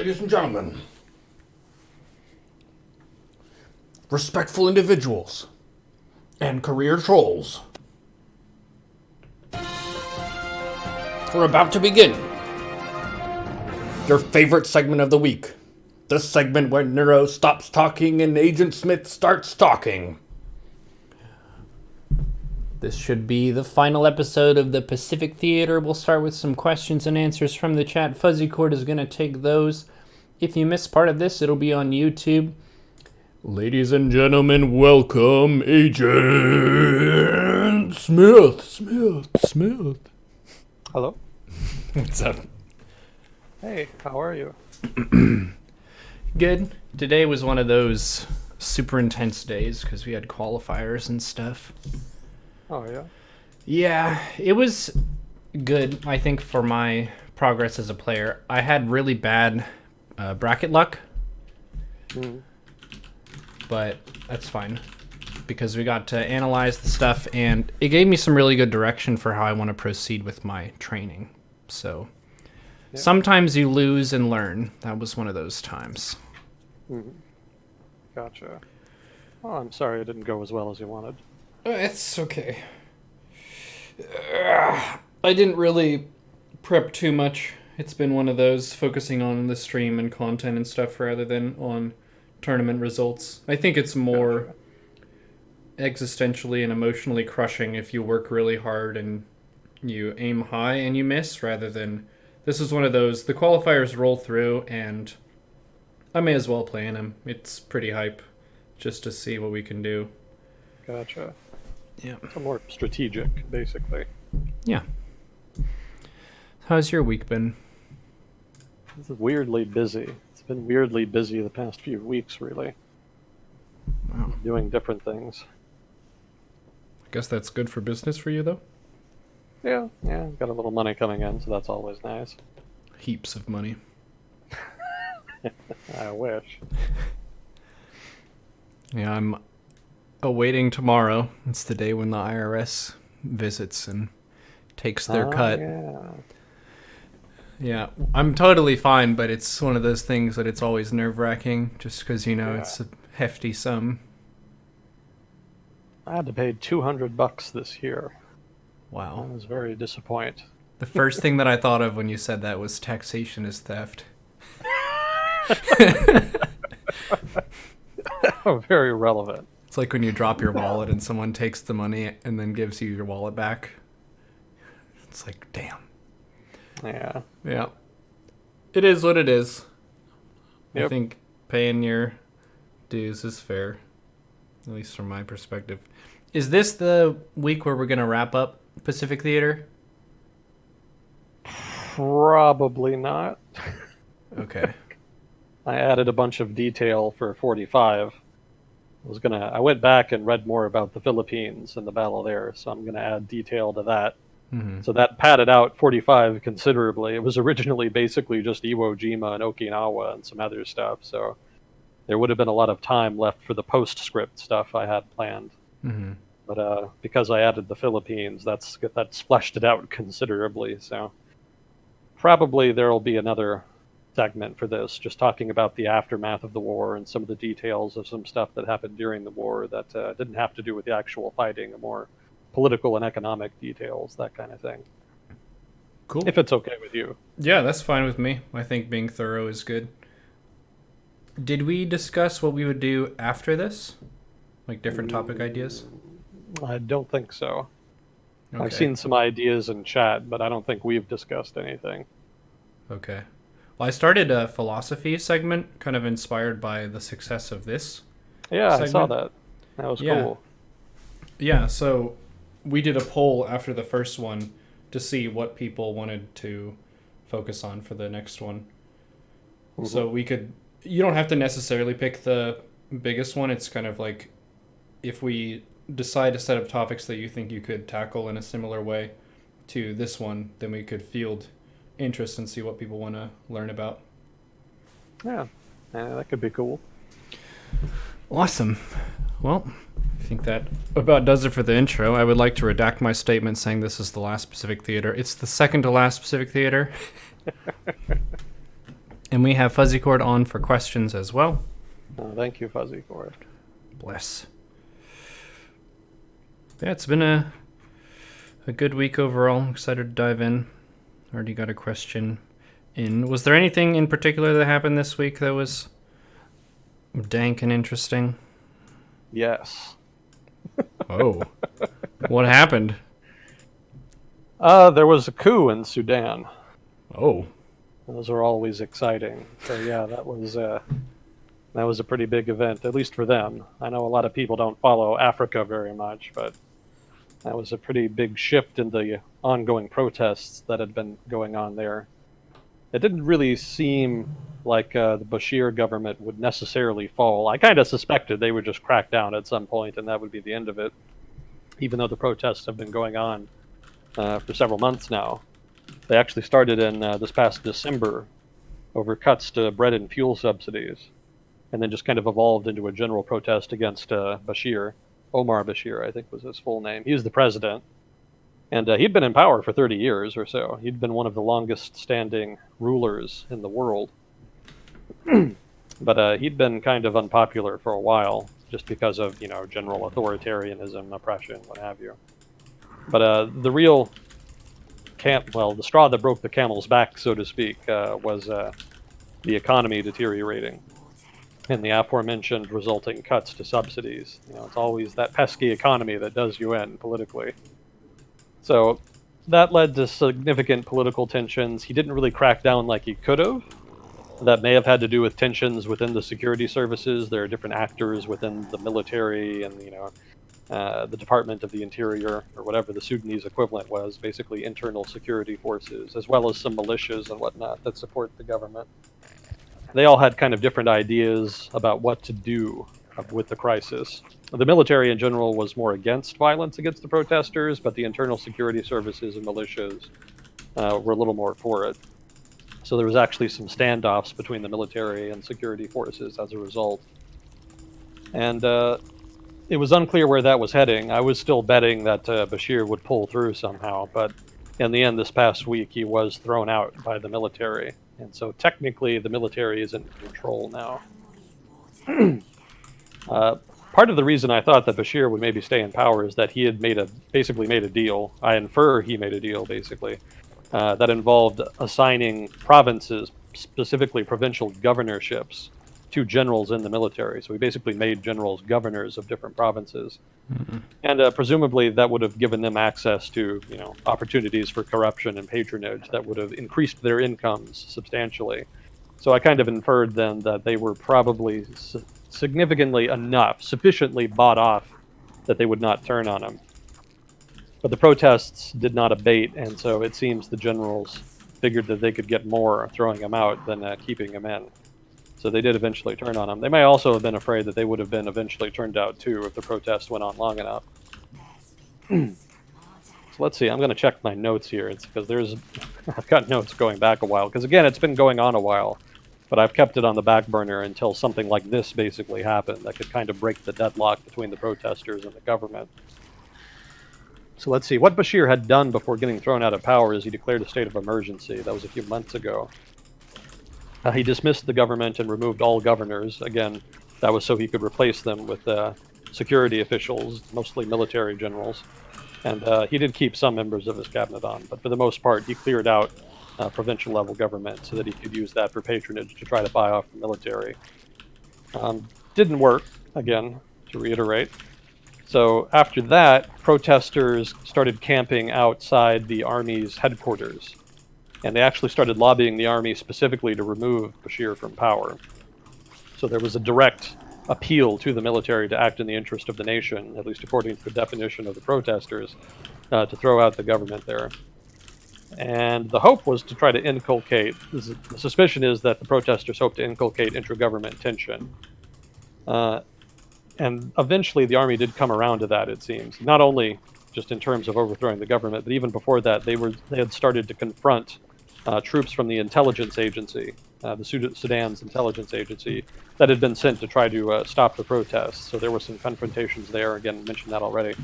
ladies and gentlemen, respectful individuals, and career trolls, we're about to begin your favorite segment of the week. The segment where Neuro stops talking and Agent Smith starts talking. This should be the final episode of the Pacific Theater. We'll start with some questions and answers from the chat. Fuzzy Cord is going to take those. If you missed part of this, it'll be on YouTube. Ladies and gentlemen, welcome Agent Smith. Hello. What's up? Hey, how are you? Good. Today was one of those super intense days because we had qualifiers and stuff. Oh, yeah? Yeah, it was good, I think, for my progress as a player. I had really bad bracket luck, but that's fine because we got to analyze the stuff and it gave me some really good direction for how I want to proceed with my training. So sometimes you lose and learn. That was one of those times. Gotcha. Oh, I'm sorry it didn't go as well as you wanted. It's okay. I didn't really prep too much. It's been one of those focusing on the stream and content and stuff rather than on tournament results. I think it's more existentially and emotionally crushing if you work really hard and you aim high and you miss rather than this is one of those the qualifiers roll through and I may as well play in them. It's pretty hype just to see what we can do. Gotcha. Yeah. So more strategic, basically. Yeah. How's your week been? It's weirdly busy. It's been weirdly busy the past few weeks, really. Wow. Doing different things. I guess that's good for business for you, though? Yeah, got a little money coming in, so that's always nice. Heaps of money. I wish. Yeah, I'm awaiting tomorrow. It's the day when the IRS visits and takes their cut. Yeah, I'm totally fine, but it's one of those things that it's always nerve-wracking just because, it's a hefty sum. I had to pay $200 this year. Wow. I was very disappointed. The first thing that I thought of when you said that was taxation is theft. Oh, very relevant. It's like when you drop your wallet and someone takes the money and then gives you your wallet back. It's like, damn. Yeah. Yeah. It is what it is. Yep. I think paying your dues is fair, at least from my perspective. Is this the week where we're going to wrap up Pacific Theater? Probably not. Okay. I added a bunch of detail for 45. I went back and read more about the Philippines and the battle there, so I'm gonna add detail to that. Mm-hmm. So that padded out 45 considerably. It was originally basically just Iwo Jima and Okinawa and some other stuff, so there would have been a lot of time left for the postscript stuff I had planned. Mm-hmm. But because I added the Philippines, that's fleshed it out considerably. So probably there'll be another segment for this, just talking about the aftermath of the war and some of the details of some stuff that happened during the war that didn't have to do with the actual fighting, more political and economic details, that kind of thing. Cool. If it's okay with you. Yeah, that's fine with me. I think being thorough is good. Did we discuss what we would do after this? Like different topic ideas? I don't think so. Okay. I've seen some ideas in chat, but I don't think we've discussed anything. Okay. Well, I started a philosophy segment, kind of inspired by the success of this. Yeah, segment. I saw that. That was cool. Yeah, so we did a poll after the first one to see what people wanted to focus on for the next one. Mm-hmm. So you don't have to necessarily pick the biggest one. It's kind of like if we decide a set of topics that you think you could tackle in a similar way to this one, then we could field interest and see what people want to learn about. Yeah, that could be cool. Awesome. Well, I think that about does it for the intro. I would like to redact my statement saying this is the last Pacific Theater. It's the second to last Pacific Theater. And we have Fuzzy Cord on for questions as well. Thank you, Fuzzy Cord. Bless. Yeah, it's been a good week overall. I'm excited to dive in. Already got a question in. Was there anything in particular that happened this week that was dank and interesting? Yes. Oh. What happened? There was a coup in Sudan. Oh. Those are always exciting. So yeah, that was a pretty big event, at least for them. I know a lot of people don't follow Africa very much, but that was a pretty big shift in the ongoing protests that had been going on there. It didn't really seem like the Bashir government would necessarily fall. I kind of suspected they would just crack down at some point, and that would be the end of it, even though the protests have been going on for several months now. They actually started in this past December over cuts to bread and fuel subsidies, and then just kind of evolved into a general protest against Bashir. Omar Bashir, I think was his full name. He was the president, and he'd been in power for 30 years or so. He'd been one of the longest standing rulers in the world. But he'd been kind of unpopular for a while, just because of, general authoritarianism, oppression, what have you. But the real the straw that broke the camel's back, so to speak, was the economy deteriorating and the aforementioned resulting cuts to subsidies. It's always that pesky economy that does you in politically. So that led to significant political tensions. He didn't really crack down like he could have. That may have had to do with tensions within the security services. There are different actors within the military and, the Department of the Interior, or whatever the Sudanese equivalent was, basically internal security forces, as well as some militias and whatnot that support the government. They all had kind of different ideas about what to do with the crisis. The military in general was more against violence against the protesters, but the internal security services and militias were a little more for it. So there was actually some standoffs between the military and security forces as a result. And it was unclear where that was heading. I was still betting that Bashir would pull through somehow, but in the end, this past week, he was thrown out by the military. And so technically, the military is in control now. Part of the reason I thought that Bashir would maybe stay in power is that he had basically made a deal. I infer he made a deal, basically, that involved assigning provinces, specifically provincial governorships, to generals in the military. So he basically made generals governors of different provinces. Mm-hmm. And presumably that would have given them access to, opportunities for corruption and patronage that would have increased their incomes substantially. So I kind of inferred then that they were probably sufficiently bought off that they would not turn on him. But the protests did not abate, and so it seems the generals figured that they could get more throwing him out than keeping him in. So they did eventually turn on him. They may also have been afraid that they would have been eventually turned out too if the protest went on long enough. So let's see, I'm going to check my notes here. It's because I've got notes going back a while. Because again, it's been going on a while. But I've kept it on the back burner until something like this basically happened that could kind of break the deadlock between the protesters and the government. So let's see, what Bashir had done before getting thrown out of power is he declared a state of emergency. That was a few months ago. He dismissed the government and removed all governors. Again, that was so he could replace them with security officials, mostly military generals. And he did keep some members of his cabinet on, but for the most part, he cleared out provincial level government so that he could use that for patronage to try to buy off the military. Didn't work, again, to reiterate. So after that, protesters started camping outside the army's headquarters. And they actually started lobbying the army specifically to remove Bashir from power. So there was a direct appeal to the military to act in the interest of the nation, at least according to the definition of the protesters, to throw out the government there. And the hope was to try to inculcate, the suspicion is that the protesters hoped to inculcate intra-government tension. And eventually the army did come around to that, it seems. Not only just in terms of overthrowing the government, but even before that, they had started to confront troops from the intelligence agency, the Sudan's intelligence agency, that had been sent to try to stop the protests. So there were some confrontations there. Again, I mentioned that already.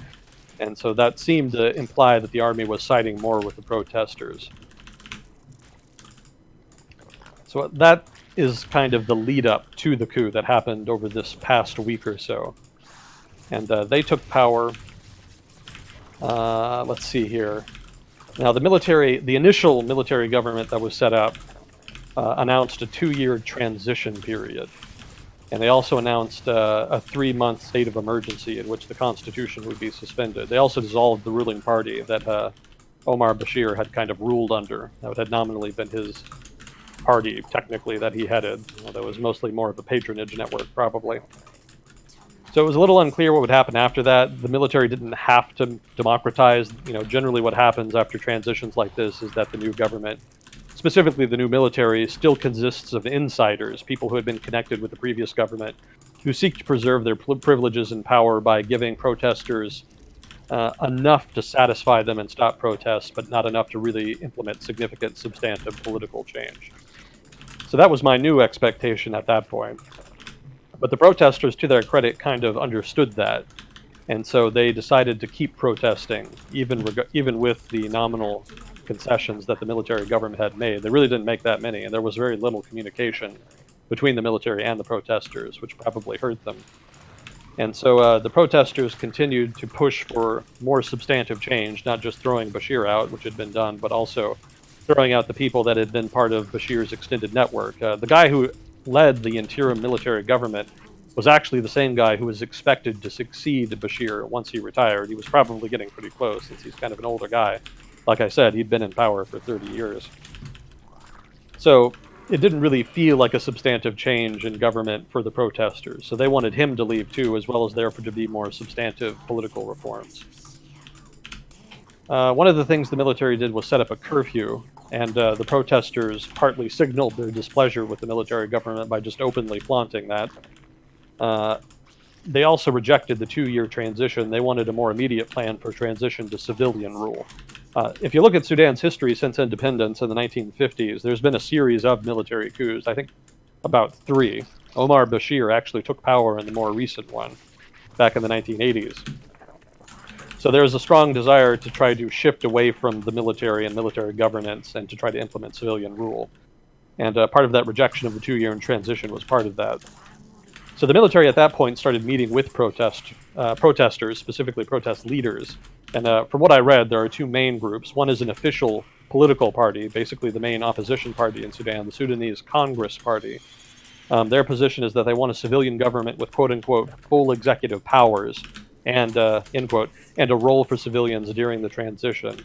And so that seemed to imply that the army was siding more with the protesters. So that is kind of the lead up to the coup that happened over this past week or so. And they took power. Let's see here. Now, the initial military government that was set up announced a 2-year transition period. And they also announced a 3-month state of emergency in which the constitution would be suspended. They also dissolved the ruling party that Omar Bashir had kind of ruled under. That had nominally been his party, technically, that he headed, although it was mostly more of a patronage network, probably. So it was a little unclear what would happen after that. The military didn't have to democratize. Generally what happens after transitions like this is that the new government, specifically the new military, still consists of insiders, people who had been connected with the previous government, who seek to preserve their privileges and power by giving protesters enough to satisfy them and stop protests, but not enough to really implement significant substantive political change. So that was my new expectation at that point. But the protesters, to their credit, kind of understood that. And so they decided to keep protesting, even with the nominal concessions that the military government had made. They really didn't make that many, and there was very little communication between the military and the protesters, which probably hurt them. And so the protesters continued to push for more substantive change, not just throwing Bashir out, which had been done, but also throwing out the people that had been part of Bashir's extended network. The guy who led the interim military government was actually the same guy who was expected to succeed Bashir once he retired. He was probably getting pretty close since he's kind of an older guy. Like I said, he'd been in power for 30 years. So it didn't really feel like a substantive change in government for the protesters. So they wanted him to leave too, as well as there to be more substantive political reforms. One of the things the military did was set up a curfew, and the protesters partly signaled their displeasure with the military government by just openly flaunting that. They also rejected the 2-year transition. They wanted a more immediate plan for transition to civilian rule. If you look at Sudan's history since independence in the 1950s, there's been a series of military coups, I think about 3. Omar Bashir actually took power in the more recent one, back in the 1980s. So there's a strong desire to try to shift away from the military and military governance and to try to implement civilian rule. And part of that rejection of the 2-year transition was part of that. So the military at that point started meeting with protesters, specifically protest leaders. And from what I read, there are 2 main groups. One is an official political party, basically the main opposition party in Sudan, the Sudanese Congress Party. Their position is that they want a civilian government with quote-unquote full executive powers and, end quote, and a role for civilians during the transition.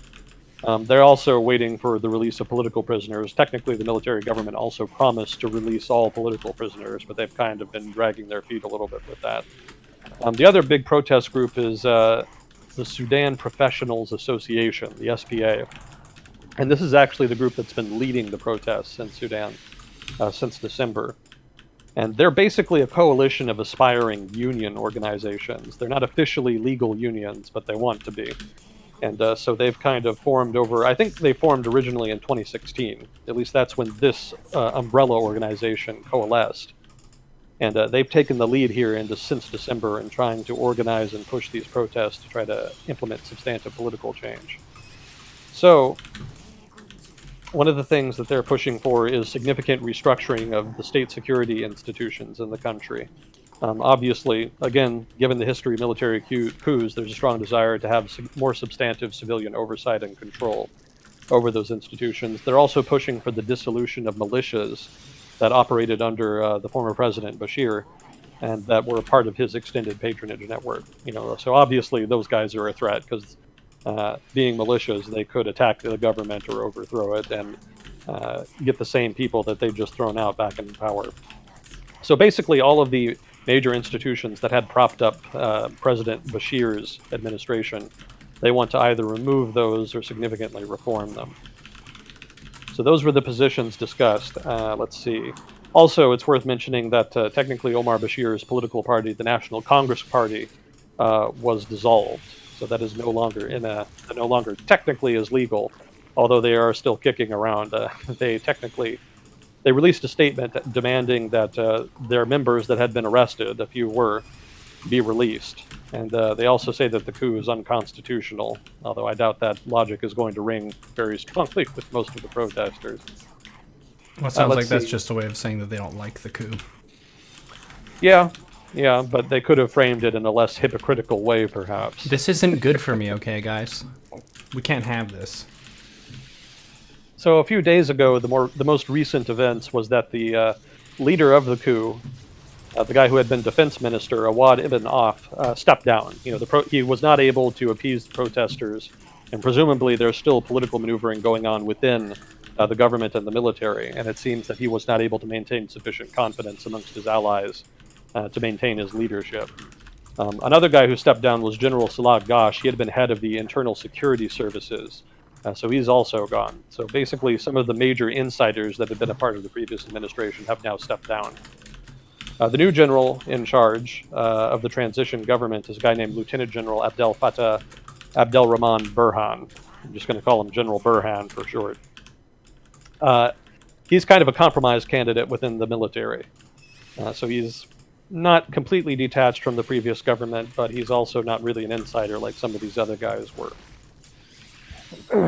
They're also waiting for the release of political prisoners. Technically, the military government also promised to release all political prisoners, but they've kind of been dragging their feet a little bit with that. The other big protest group is the Sudan Professionals Association, the SPA. And this is actually the group that's been leading the protests in Sudan since December. And they're basically a coalition of aspiring union organizations. They're not officially legal unions, but they want to be. And so they've kind of formed I think they formed originally in 2016. At least that's when this umbrella organization coalesced. And they've taken the lead here since December in trying to organize and push these protests to try to implement substantive political change. So one of the things that they're pushing for is significant restructuring of the state security institutions in the country. Obviously, again, given the history of military coups, there's a strong desire to have more substantive civilian oversight and control over those institutions. They're also pushing for the dissolution of militias that operated under the former president Bashir, and that were part of his extended patronage network. So obviously those guys are a threat because being militias, they could attack the government or overthrow it and get the same people that they've just thrown out back in power. So basically all of the major institutions that had propped up President Bashir's administration, they want to either remove those or significantly reform them. So those were the positions discussed. Let's see. Also, it's worth mentioning that technically Omar Bashir's political party, the National Congress Party, was dissolved. So that is no longer technically is legal, although they are still kicking around. They released a statement demanding that their members that had been arrested, a few were, be released. And they also say that the coup is unconstitutional, although I doubt that logic is going to ring very strongly with most of the protesters. Well, it sounds like Let's that's see. just a way of saying that they don't like the coup. Yeah, yeah, but they could have framed it in a less hypocritical way, perhaps. This isn't good for me, okay, guys? We can't have this. So a few days ago, the most recent events was that the leader of the coup, the guy who had been defense minister, Awad ibn Auf, stepped down. He was not able to appease the protesters, and presumably there's still political maneuvering going on within the government and the military, and it seems that he was not able to maintain sufficient confidence amongst his allies to maintain his leadership. Another guy who stepped down was General Salah Ghosh. He had been head of the internal security services, so he's also gone. So basically, some of the major insiders that had been a part of the previous administration have now stepped down. The new general in charge of the transition government is a guy named Lieutenant General Abdel Fattah Abdelrahman Burhan. I'm just going to call him General Burhan for short. He's kind of a compromise candidate within the military. So he's not completely detached from the previous government, but he's also not really an insider like some of these other guys were.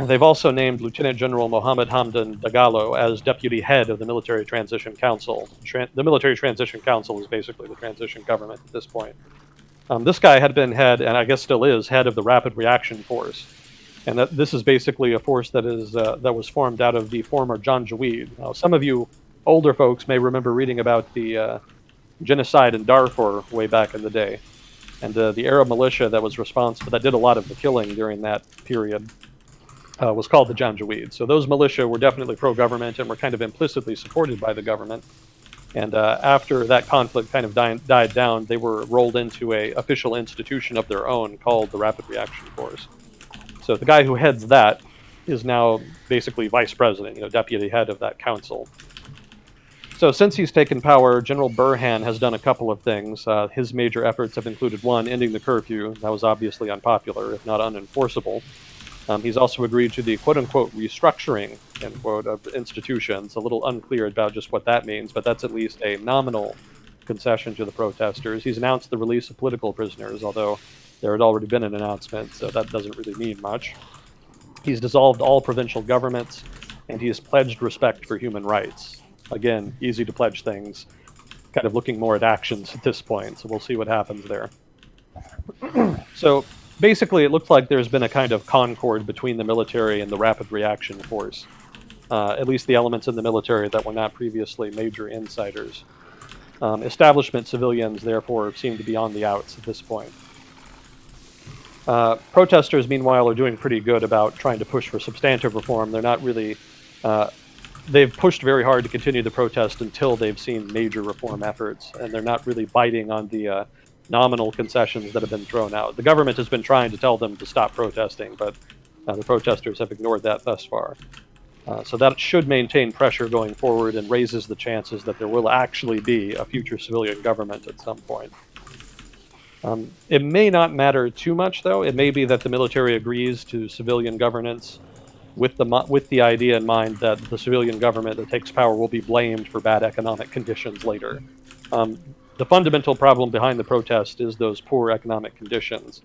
They've also named Lieutenant General Mohammed Hamdan Dagalo as deputy head of the Military Transition Council. The Military Transition Council is basically the transition government at this point. This guy had been head, and I guess still is, head of the Rapid Reaction Force. And this is basically a force that was formed out of the former Janjaweed. Now, some of you older folks may remember reading about the genocide in Darfur way back in the day. And the Arab militia that was responsible, that did a lot of the killing during that period, was called the Janjaweed. So those militia were definitely pro-government and were kind of implicitly supported by the government. And after that conflict kind of died down, they were rolled into a official institution of their own called the Rapid Reaction Force. So the guy who heads that is now basically vice president, deputy head of that council. So since he's taken power, General Burhan has done a couple of things. His major efforts have included, one, ending the curfew. That was obviously unpopular, if not unenforceable. He's also agreed to the quote-unquote restructuring, end quote, of institutions. A little unclear about just what that means, but that's at least a nominal concession to the protesters. He's announced the release of political prisoners, although there had already been an announcement, so that doesn't really mean much. He's dissolved all provincial governments, and he has pledged respect for human rights. Again, easy to pledge things, kind of looking more at actions at this point, so we'll see what happens there. So basically, it looks like there's been a kind of concord between the military and the Rapid Reaction Force, at least the elements in the military that were not previously major insiders. Establishment civilians, therefore, seem to be on the outs at this point. Protesters, meanwhile, are doing pretty good about trying to push for substantive reform. They're not really... they've pushed very hard to continue the protest until they've seen major reform efforts, and they're not really biting on the nominal concessions that have been thrown out. The government has been trying to tell them to stop protesting, but the protesters have ignored that thus far. So that should maintain pressure going forward and raises the chances that there will actually be a future civilian government at some point. It may not matter too much, though. It may be that the military agrees to civilian governance with the idea in mind that the civilian government that takes power will be blamed for bad economic conditions later. The fundamental problem behind the protest is those poor economic conditions,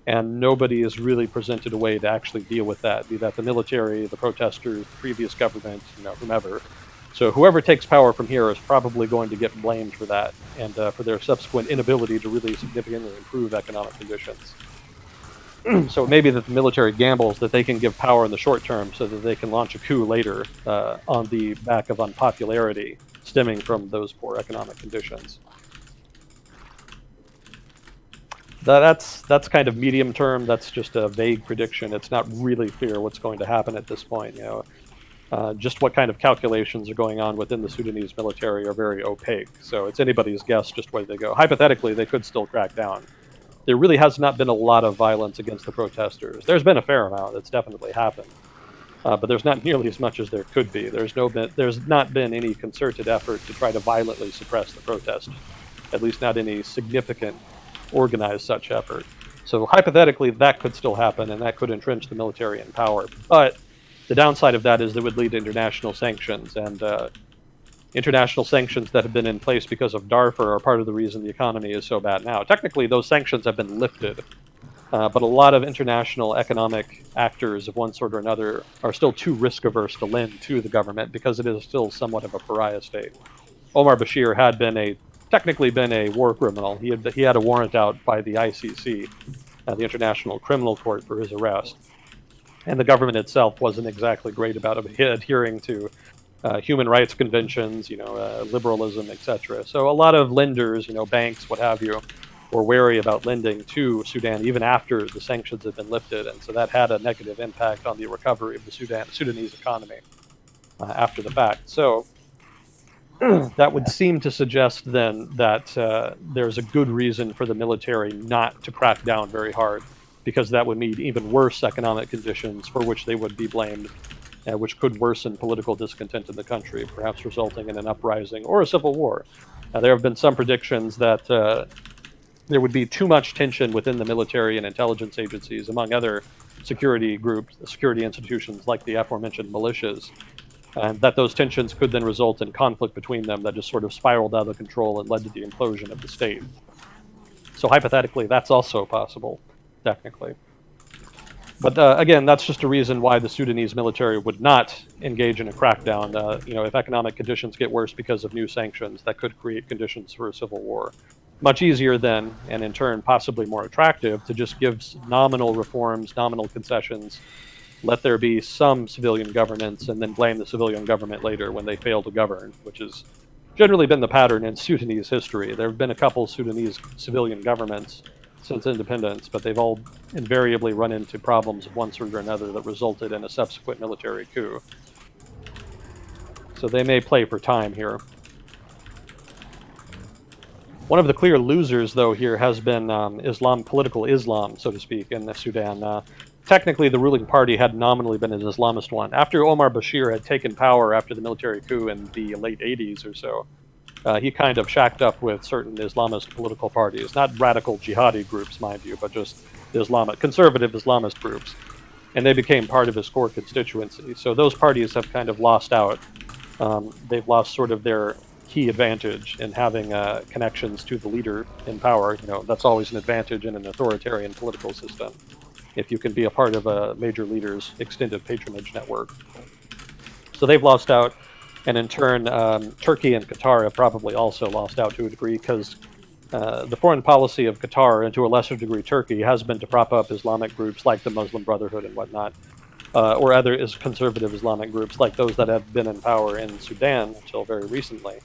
and nobody has really presented a way to actually deal with that, be that the military, the protesters, the previous government, whomever. So whoever takes power from here is probably going to get blamed for that, and for their subsequent inability to really significantly improve economic conditions. So it may be that the military gambles that they can give power in the short term so that they can launch a coup later on the back of unpopularity stemming from those poor economic conditions. That's kind of medium term. That's just a vague prediction. It's not really clear what's going to happen at this point. Just what kind of calculations are going on within the Sudanese military are very opaque. So it's anybody's guess just where they go. Hypothetically, they could still crack down. There really has not been a lot of violence against the protesters. There's been a fair amount. That's definitely happened. But there's not nearly as much as there could be. There's not been any concerted effort to try to violently suppress the protest. At least not any significant organized such effort. So hypothetically, that could still happen, and that could entrench the military in power. But the downside of that is that would lead to international sanctions, and international sanctions that have been in place because of Darfur are part of the reason the economy is so bad now. Technically, those sanctions have been lifted But a lot of international economic actors of one sort or another are still too risk averse to lend to the government because it is still somewhat of a pariah state. Omar Bashir had technically been a war criminal. He had a warrant out by the ICC, the International Criminal Court, for his arrest, and the government itself wasn't exactly great about adhering to human rights conventions, liberalism, etc. So a lot of lenders, banks, what have you, were wary about lending to Sudan even after the sanctions had been lifted, and so that had a negative impact on the recovery of the Sudanese economy after the fact. So that would seem to suggest then that there's a good reason for the military not to crack down very hard, because that would mean even worse economic conditions for which they would be blamed, which could worsen political discontent in the country, perhaps resulting in an uprising or a civil war. There have been some predictions that there would be too much tension within the military and intelligence agencies, among other security groups, security institutions like the aforementioned militias, and that those tensions could then result in conflict between them that just sort of spiraled out of control and led to the implosion of the state. So hypothetically, that's also possible, technically. But again, that's just a reason why the Sudanese military would not engage in a crackdown. If economic conditions get worse because of new sanctions, that could create conditions for a civil war. Much easier then, and in turn possibly more attractive, to just give nominal reforms, nominal concessions, let there be some civilian governance, and then blame the civilian government later when they fail to govern, which has generally been the pattern in Sudanese history. There have been a couple Sudanese civilian governments since independence, but they've all invariably run into problems of one sort or another that resulted in a subsequent military coup. So they may play for time here. One of the clear losers, though, here has been political Islam, so to speak, in the Sudan. Technically, the ruling party had nominally been an Islamist one. After Omar Bashir had taken power after the military coup in the late 80s or so, he kind of shacked up with certain Islamist political parties, not radical jihadi groups, mind you, but just conservative Islamist groups. And they became part of his core constituency. So those parties have kind of lost out. They've lost sort of their key advantage in having connections to the leader in power. That's always an advantage in an authoritarian political system, if you can be a part of a major leader's extended patronage network. So they've lost out, and in turn, Turkey and Qatar have probably also lost out to a degree, because the foreign policy of Qatar, and to a lesser degree Turkey, has been to prop up Islamic groups like the Muslim Brotherhood and whatnot, or other conservative Islamic groups like those that have been in power in Sudan until very recently.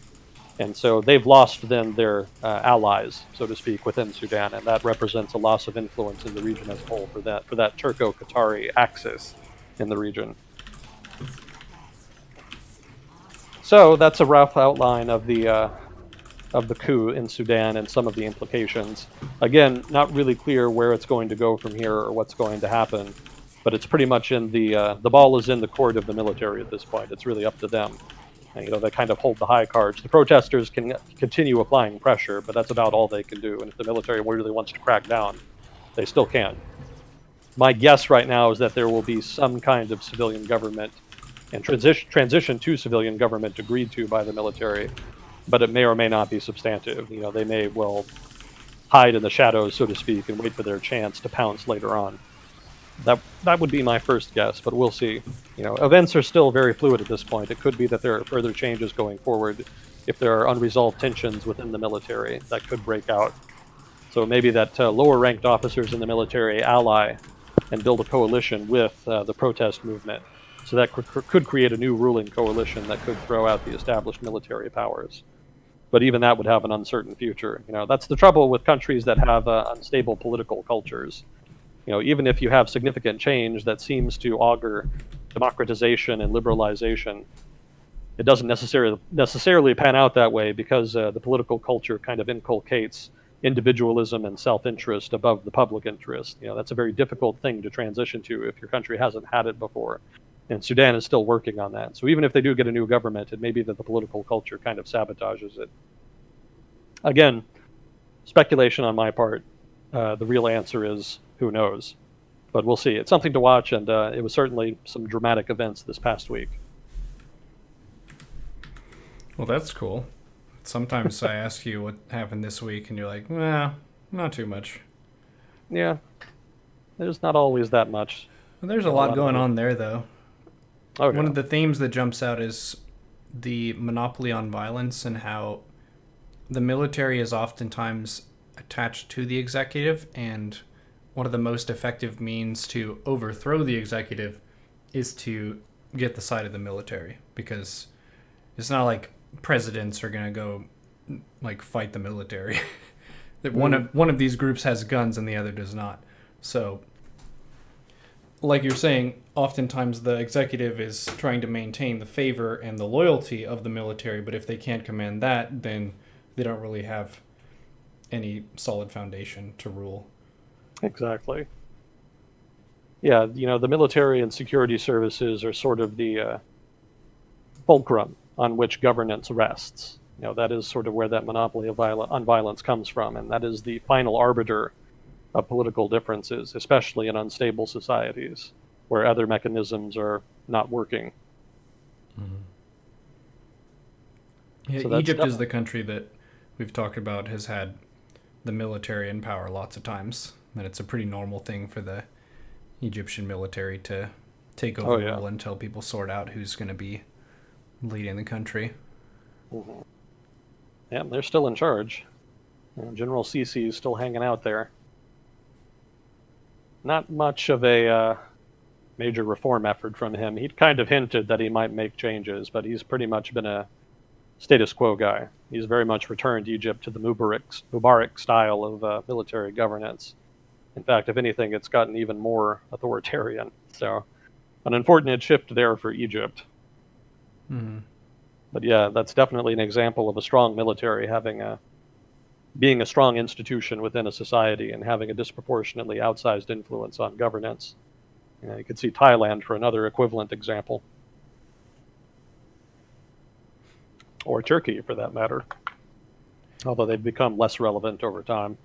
And so they've lost then their allies, so to speak, within Sudan, and that represents a loss of influence in the region as a whole for that Turco-Qatari axis in the region. So that's a rough outline of the coup in Sudan and some of the implications. Again, not really clear where it's going to go from here or what's going to happen, but it's pretty much in the ball is in the court of the military at this point. It's really up to them. They kind of hold the high cards. The protesters can continue applying pressure, but that's about all they can do. And if the military really wants to crack down, they still can. My guess right now is that there will be some kind of civilian government and transition to civilian government agreed to by the military, but it may or may not be substantive. They may well hide in the shadows, so to speak, and wait for their chance to pounce later on. That would be my first guess, but we'll see. Events are still very fluid at this point. It could be that there are further changes going forward if there are unresolved tensions within the military that could break out. So maybe that lower-ranked officers in the military ally and build a coalition with the protest movement. So that could create a new ruling coalition that could throw out the established military powers. But even that would have an uncertain future. That's the trouble with countries that have unstable political cultures. Even if you have significant change that seems to augur democratization and liberalization, it doesn't necessarily pan out that way, because the political culture kind of inculcates individualism and self-interest above the public interest. That's a very difficult thing to transition to if your country hasn't had it before. And Sudan is still working on that. So even if they do get a new government, it may be that the political culture kind of sabotages it. Again, speculation on my part. The real answer is who knows. But we'll see. It's something to watch, and it was certainly some dramatic events this past week. Well, that's cool. Sometimes I ask you what happened this week, and you're like, nah, not too much. Yeah. There's not always that much. Well, there's a A lot lot of going other. on there, though. Oh One yeah, of the themes that jumps out is the monopoly on violence and how the military is oftentimes attached to the executive, and one of the most effective means to overthrow the executive is to get the side of the military, because it's not like presidents are going to go like fight the military. That one of these groups has guns and the other does not. So, like you're saying, oftentimes the executive is trying to maintain the favor and the loyalty of the military, but if they can't command that, then they don't really have any solid foundation to rule. exactly. Yeah, the military and security services are sort of the fulcrum on which governance rests. That is sort of where that monopoly on violence comes from, and that is the final arbiter of political differences, especially in unstable societies where other mechanisms are not working. Yeah, So that's Egypt is definitely. the country that we've talked about has had the military in power lots of times, and it's a pretty normal thing for the Egyptian military to take Oh over yeah. rule until people sort out who's going to be leading the country. Hmm. Yeah, they're still in charge. General Sisi is still hanging out there. Not much of a major reform effort from him. He'd kind of hinted that he might make changes, but he's pretty much been a status quo guy. He's very much returned Egypt to the Mubarak style of military governance. In fact, if anything, it's gotten even more authoritarian. So, an unfortunate shift there for Egypt. Mm-hmm. But yeah, that's definitely an example of a strong military being a strong institution within a society and having a disproportionately outsized influence on governance. You could see Thailand for another equivalent example, or Turkey for that matter, although they've become less relevant over time.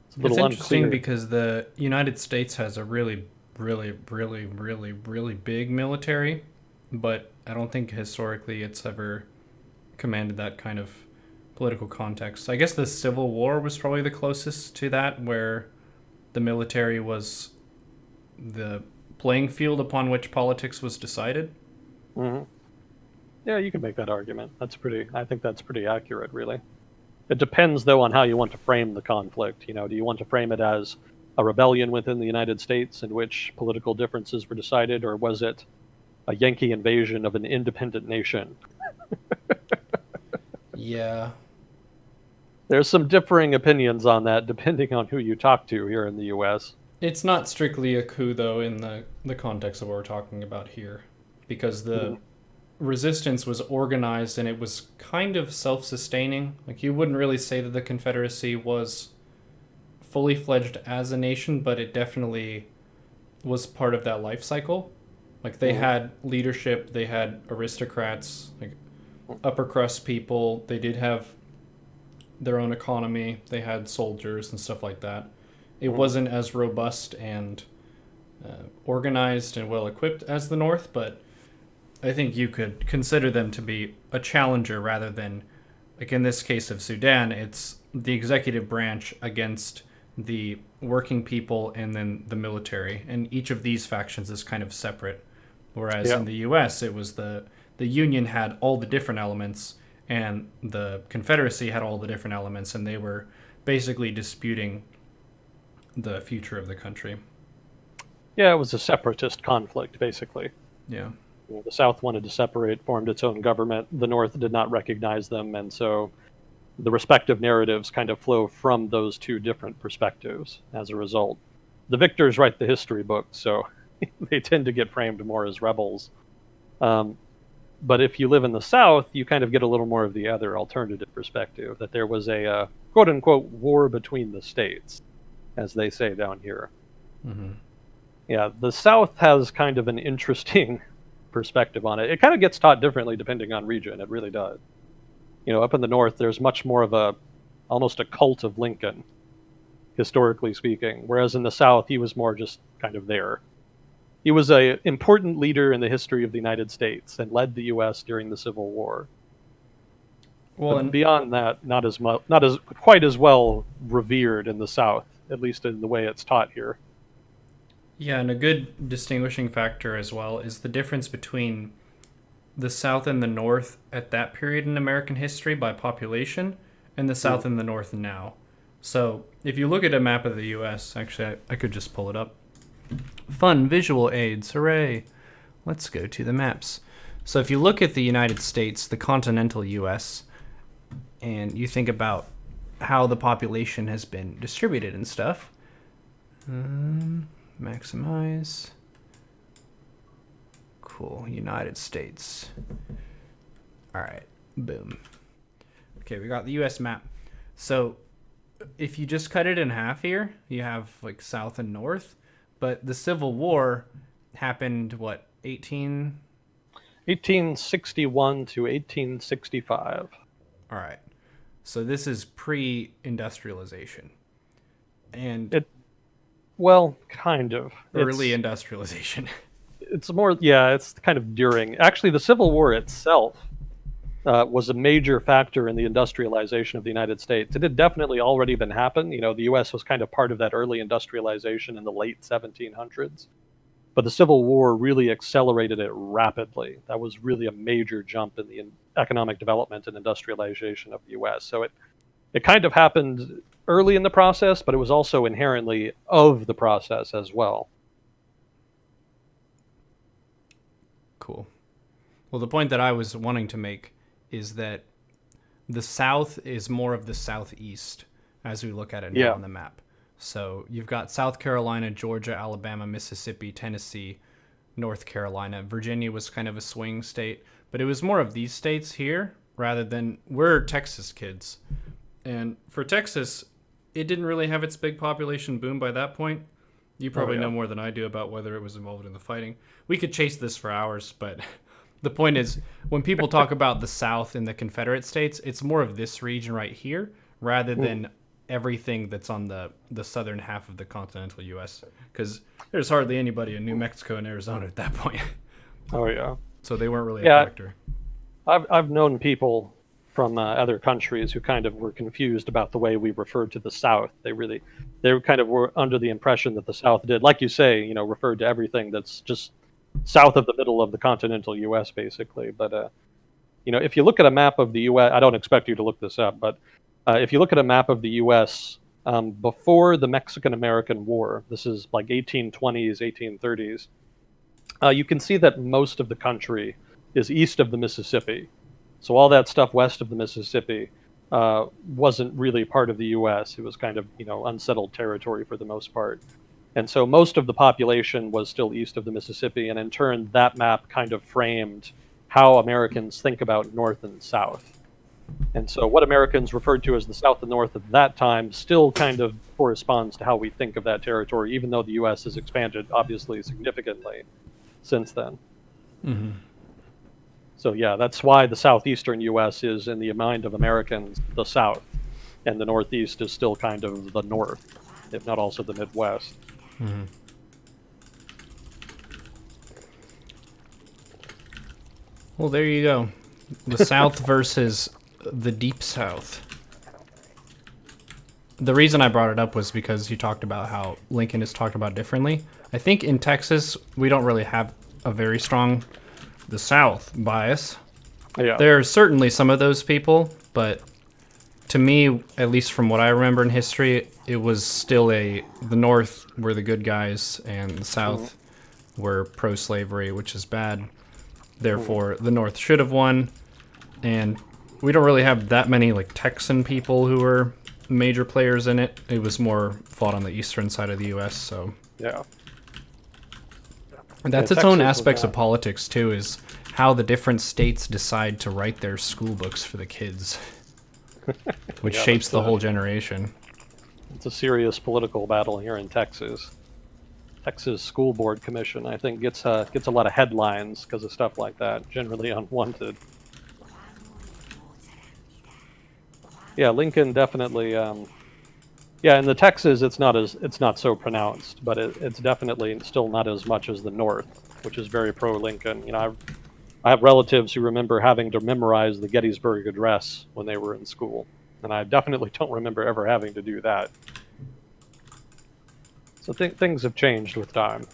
It's a It's little interesting unclear. because the United States has a really, really, really, really, really big military, but I don't think historically it's ever commanded that kind of political context. I guess the Civil War was probably the closest to that, where the military was the playing field upon which politics was decided. Hmm. Yeah, you can make that argument. I think that's pretty accurate, really. It depends, though, on how you want to frame the conflict. Do you want to frame it as a rebellion within the United States in which political differences were decided, or was it a Yankee invasion of an independent nation? Yeah. There's some differing opinions on that depending on who you talk to here in the US. It's not strictly a coup, though, in the context of what we're talking about here, because the Mhm. resistance was organized and it was kind of self sustaining. Like, you wouldn't really say that the Confederacy was fully fledged as a nation, but it definitely was part of that life cycle. Like, they Mhm. had leadership, they had aristocrats, like upper crust people, they did have their own economy, they had soldiers and stuff like that. It Mhm. wasn't as robust and organized and well equipped as the North, but I think you could consider them to be a challenger rather than, like in this case of Sudan, it's the executive branch against the working people and then the military. And each of these factions is kind of separate. Whereas Yeah. in the US, it was the Union had all the different elements and the Confederacy had all the different elements, and they were basically disputing the future of the country. Yeah, it was a separatist conflict, basically. Yeah. The South wanted to separate, formed its own government. The North did not recognize them, and so the respective narratives kind of flow from those two different perspectives as a result. The victors write the history books, so they tend to get framed more as rebels. Um, but if you live in the South, you kind of get a little more of the other alternative perspective that there was a quote unquote war between the states, as they say down here. Mm-hmm. Yeah, the South has kind of an interesting perspective on it. It kind of gets taught differently depending on region. It really does. Up in the North, there's much more of almost a cult of Lincoln, historically speaking. Whereas in the South, he was more just kind of there. He was an important leader in the history of the United States and led the U.S. during the Civil War. Well, But and beyond that, not as quite as well revered in the South at least in the way it's taught here. Yeah, and a good distinguishing factor as well is the difference between the South and the North at that period in American history by population and the South and the North now. So if you look at a map of the U.S., actually, I could just pull it up. Fun visual aids, hooray! Let's go to the maps. So if you look at the United States, the continental U.S., and you think about how the population has been distributed and stuff, maximize. Cool, United States. All right, boom. Okay, we got the U.S. map. So if you just cut it in half here, you have like South and North. But the Civil War happened, what, 1861 to 1865. All right. So this is pre-industrialization. And well, kind of. Early industrialization. It's more, yeah, it's kind of during. Actually, the Civil War itself was a major factor in the industrialization of the United States. It had definitely already been happening. You know, the U.S. was kind of part of that early industrialization in the late 1700s. But the Civil War really accelerated it rapidly. That was really a major jump in the economic development and industrialization of the U.S. So it kind of happened early in the process, but it was also inherently of the process as well. Cool. Well, the point that I was wanting to make is that the South is more of the Southeast as we look at it now on the map. So you've got South Carolina, Georgia, Alabama, Mississippi, Tennessee, North Carolina. Virginia was kind of a swing state, but it was more of these states here rather than we're Texas kids. And for Texas, it didn't really have its big population boom by that point. You probably know more than I do about whether it was involved in the fighting. We could chase this for hours, but the point is when people talk about the South in the Confederate States, it's more of this region right here rather than everything that's on the southern half of the continental U.S. because there's hardly anybody in New Mexico and Arizona at that point. Oh, yeah. So they weren't really a factor. I've known people from other countries who kind of were confused about the way we referred to the South. They kind of were under the impression that the South did, like you say, you know, referred to everything that's just south of the middle of the continental U.S. basically. But, you know, if you look at a map of the U.S., I don't expect you to look this up, but if you look at a map of the U.S. Before the Mexican-American War, this is like 1820s, 1830s, you can see that most of the country is east of the Mississippi. So all that stuff west of the Mississippi wasn't really part of the U.S. It was kind of, you know, unsettled territory for the most part. And so most of the population was still east of the Mississippi, and in turn, that map kind of framed how Americans think about North and South. And so what Americans referred to as the South and North at that time still kind of corresponds to how we think of that territory, even though the U.S. has expanded, obviously, significantly since then. Mm-hmm. So, yeah, that's why the southeastern U.S. is, in the mind of Americans, the South, and the Northeast is still kind of the North, if not also the Midwest. Mm-hmm. Well, there you go. The South versus the Deep South. The reason I brought it up was because you talked about how Lincoln is talked about differently. I think in Texas, we don't really have a very strong the South bias. Yeah. There are certainly some of those people, but to me, at least from what I remember in history, it was still the North were the good guys and the South were pro-slavery, which is bad. Therefore, the North should have won. And we don't really have that many like Texan people who were major players in it. It was more fought on the eastern side of the U.S. So yeah, and that's its own aspects of politics too. Is how the different states decide to write their school books for the kids, which shapes the whole generation. It's a serious political battle here in Texas. Texas School Board Commission, I think, gets a lot of headlines because of stuff like that, generally unwanted. Yeah, Lincoln definitely. Yeah, in the Texas, it's not so pronounced, but it's definitely still not as much as the North, which is very pro-Lincoln. You know, I have relatives who remember having to memorize the Gettysburg Address when they were in school, and I definitely don't remember ever having to do that. So things have changed with time.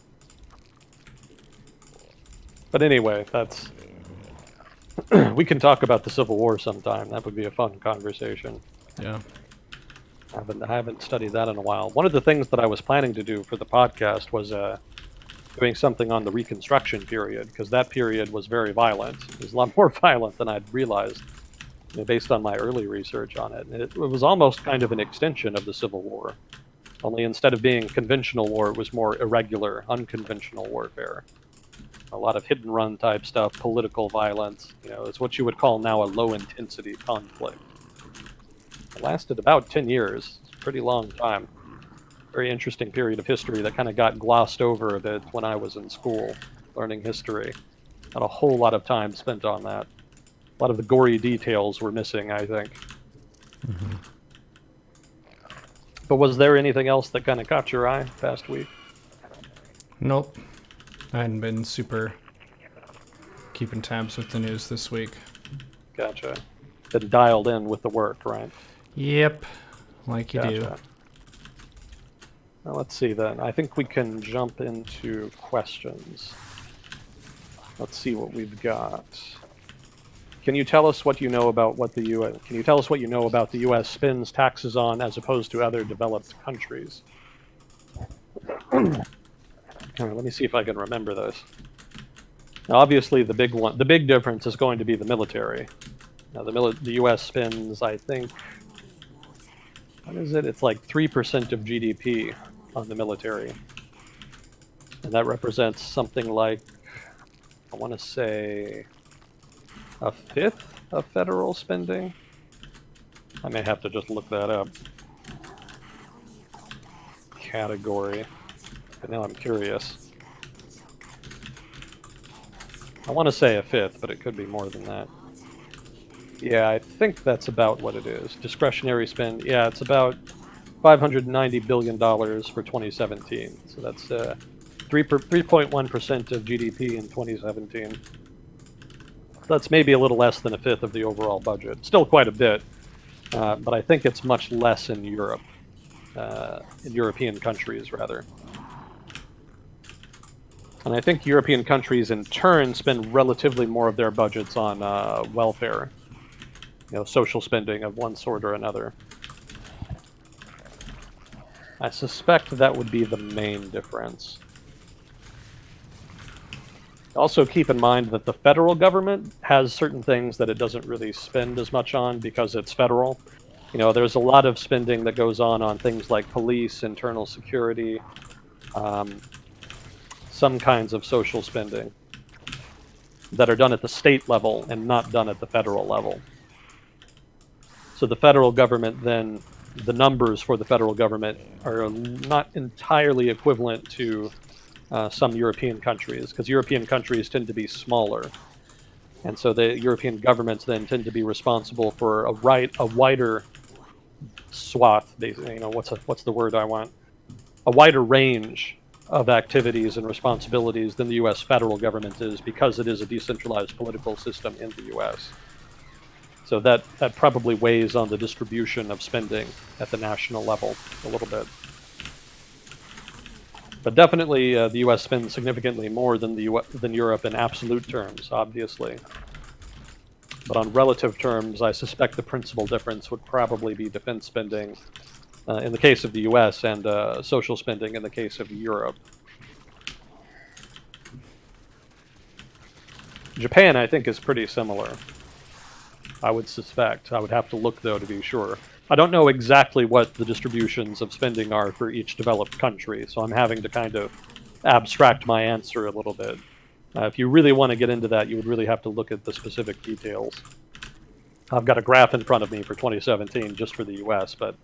But anyway, that's we can talk about the Civil War sometime. That would be a fun conversation. Yeah. I haven't studied that in a while. One of the things that I was planning to do for the podcast was doing something on the Reconstruction period, because that period was very violent. It was a lot more violent than I'd realized, based on my early research on it. It was almost kind of an extension of the Civil War, only instead of being conventional war, it was more irregular, unconventional warfare. A lot of hit-and-run type stuff, political violence. It's what you would call now a low-intensity conflict. It lasted about 10 years. It's a pretty long time. Very interesting period of history that kind of got glossed over a bit when I was in school, learning history. Had a whole lot of time spent on that. A lot of the gory details were missing, I think. Mm-hmm. But was there anything else that kind of caught your eye past week? Nope. I hadn't been super keeping tabs with the news this week. Gotcha. Been dialed in with the work, right? Yep. Like you do. Well, let's see then. I think we can jump into questions. Let's see what we've got. Can you tell us what you know about what the U.S. Can you tell us what you know about the U.S. spends taxes on as opposed to other developed countries? All right, let me see if I can remember this. Now, obviously, the big difference is going to be the military. Now, the U.S. spends, I think, what is it? It's like 3% of GDP on the military, and that represents something like, I want to say, a fifth of federal spending. I may have to just look that up. Category. But now I'm curious. I want to say a fifth, but it could be more than that. Yeah, I think that's about what it is. Discretionary spend. Yeah, it's about $590 billion for 2017. So that's 3.1% of GDP in 2017. That's maybe a little less than a fifth of the overall budget. Still quite a bit, but I think it's much less in Europe, in European countries, rather. And I think European countries, in turn, spend relatively more of their budgets on welfare, social spending of one sort or another. I suspect that would be the main difference. Also keep in mind that the federal government has certain things that it doesn't really spend as much on because it's federal. There's a lot of spending that goes on things like police, internal security, some kinds of social spending that are done at the state level and not done at the federal level. So the federal government then, the numbers for the federal government are not entirely equivalent to some European countries, because European countries tend to be smaller. And so the European governments then tend to be responsible for a wider swath, what's the word I want? A wider range of activities and responsibilities than the U.S. federal government is, because it is a decentralized political system in the U.S. So that probably weighs on the distribution of spending at the national level a little bit. But definitely the U.S. spends significantly more than than Europe in absolute terms, obviously. But on relative terms, I suspect the principal difference would probably be defense spending in the case of the U.S. and social spending in the case of Europe. Japan, I think, is pretty similar. I would suspect. I would have to look, though, to be sure. I don't know exactly what the distributions of spending are for each developed country, so I'm having to kind of abstract my answer a little bit. If you really want to get into that, you would really have to look at the specific details. I've got a graph in front of me for 2017 just for the US, but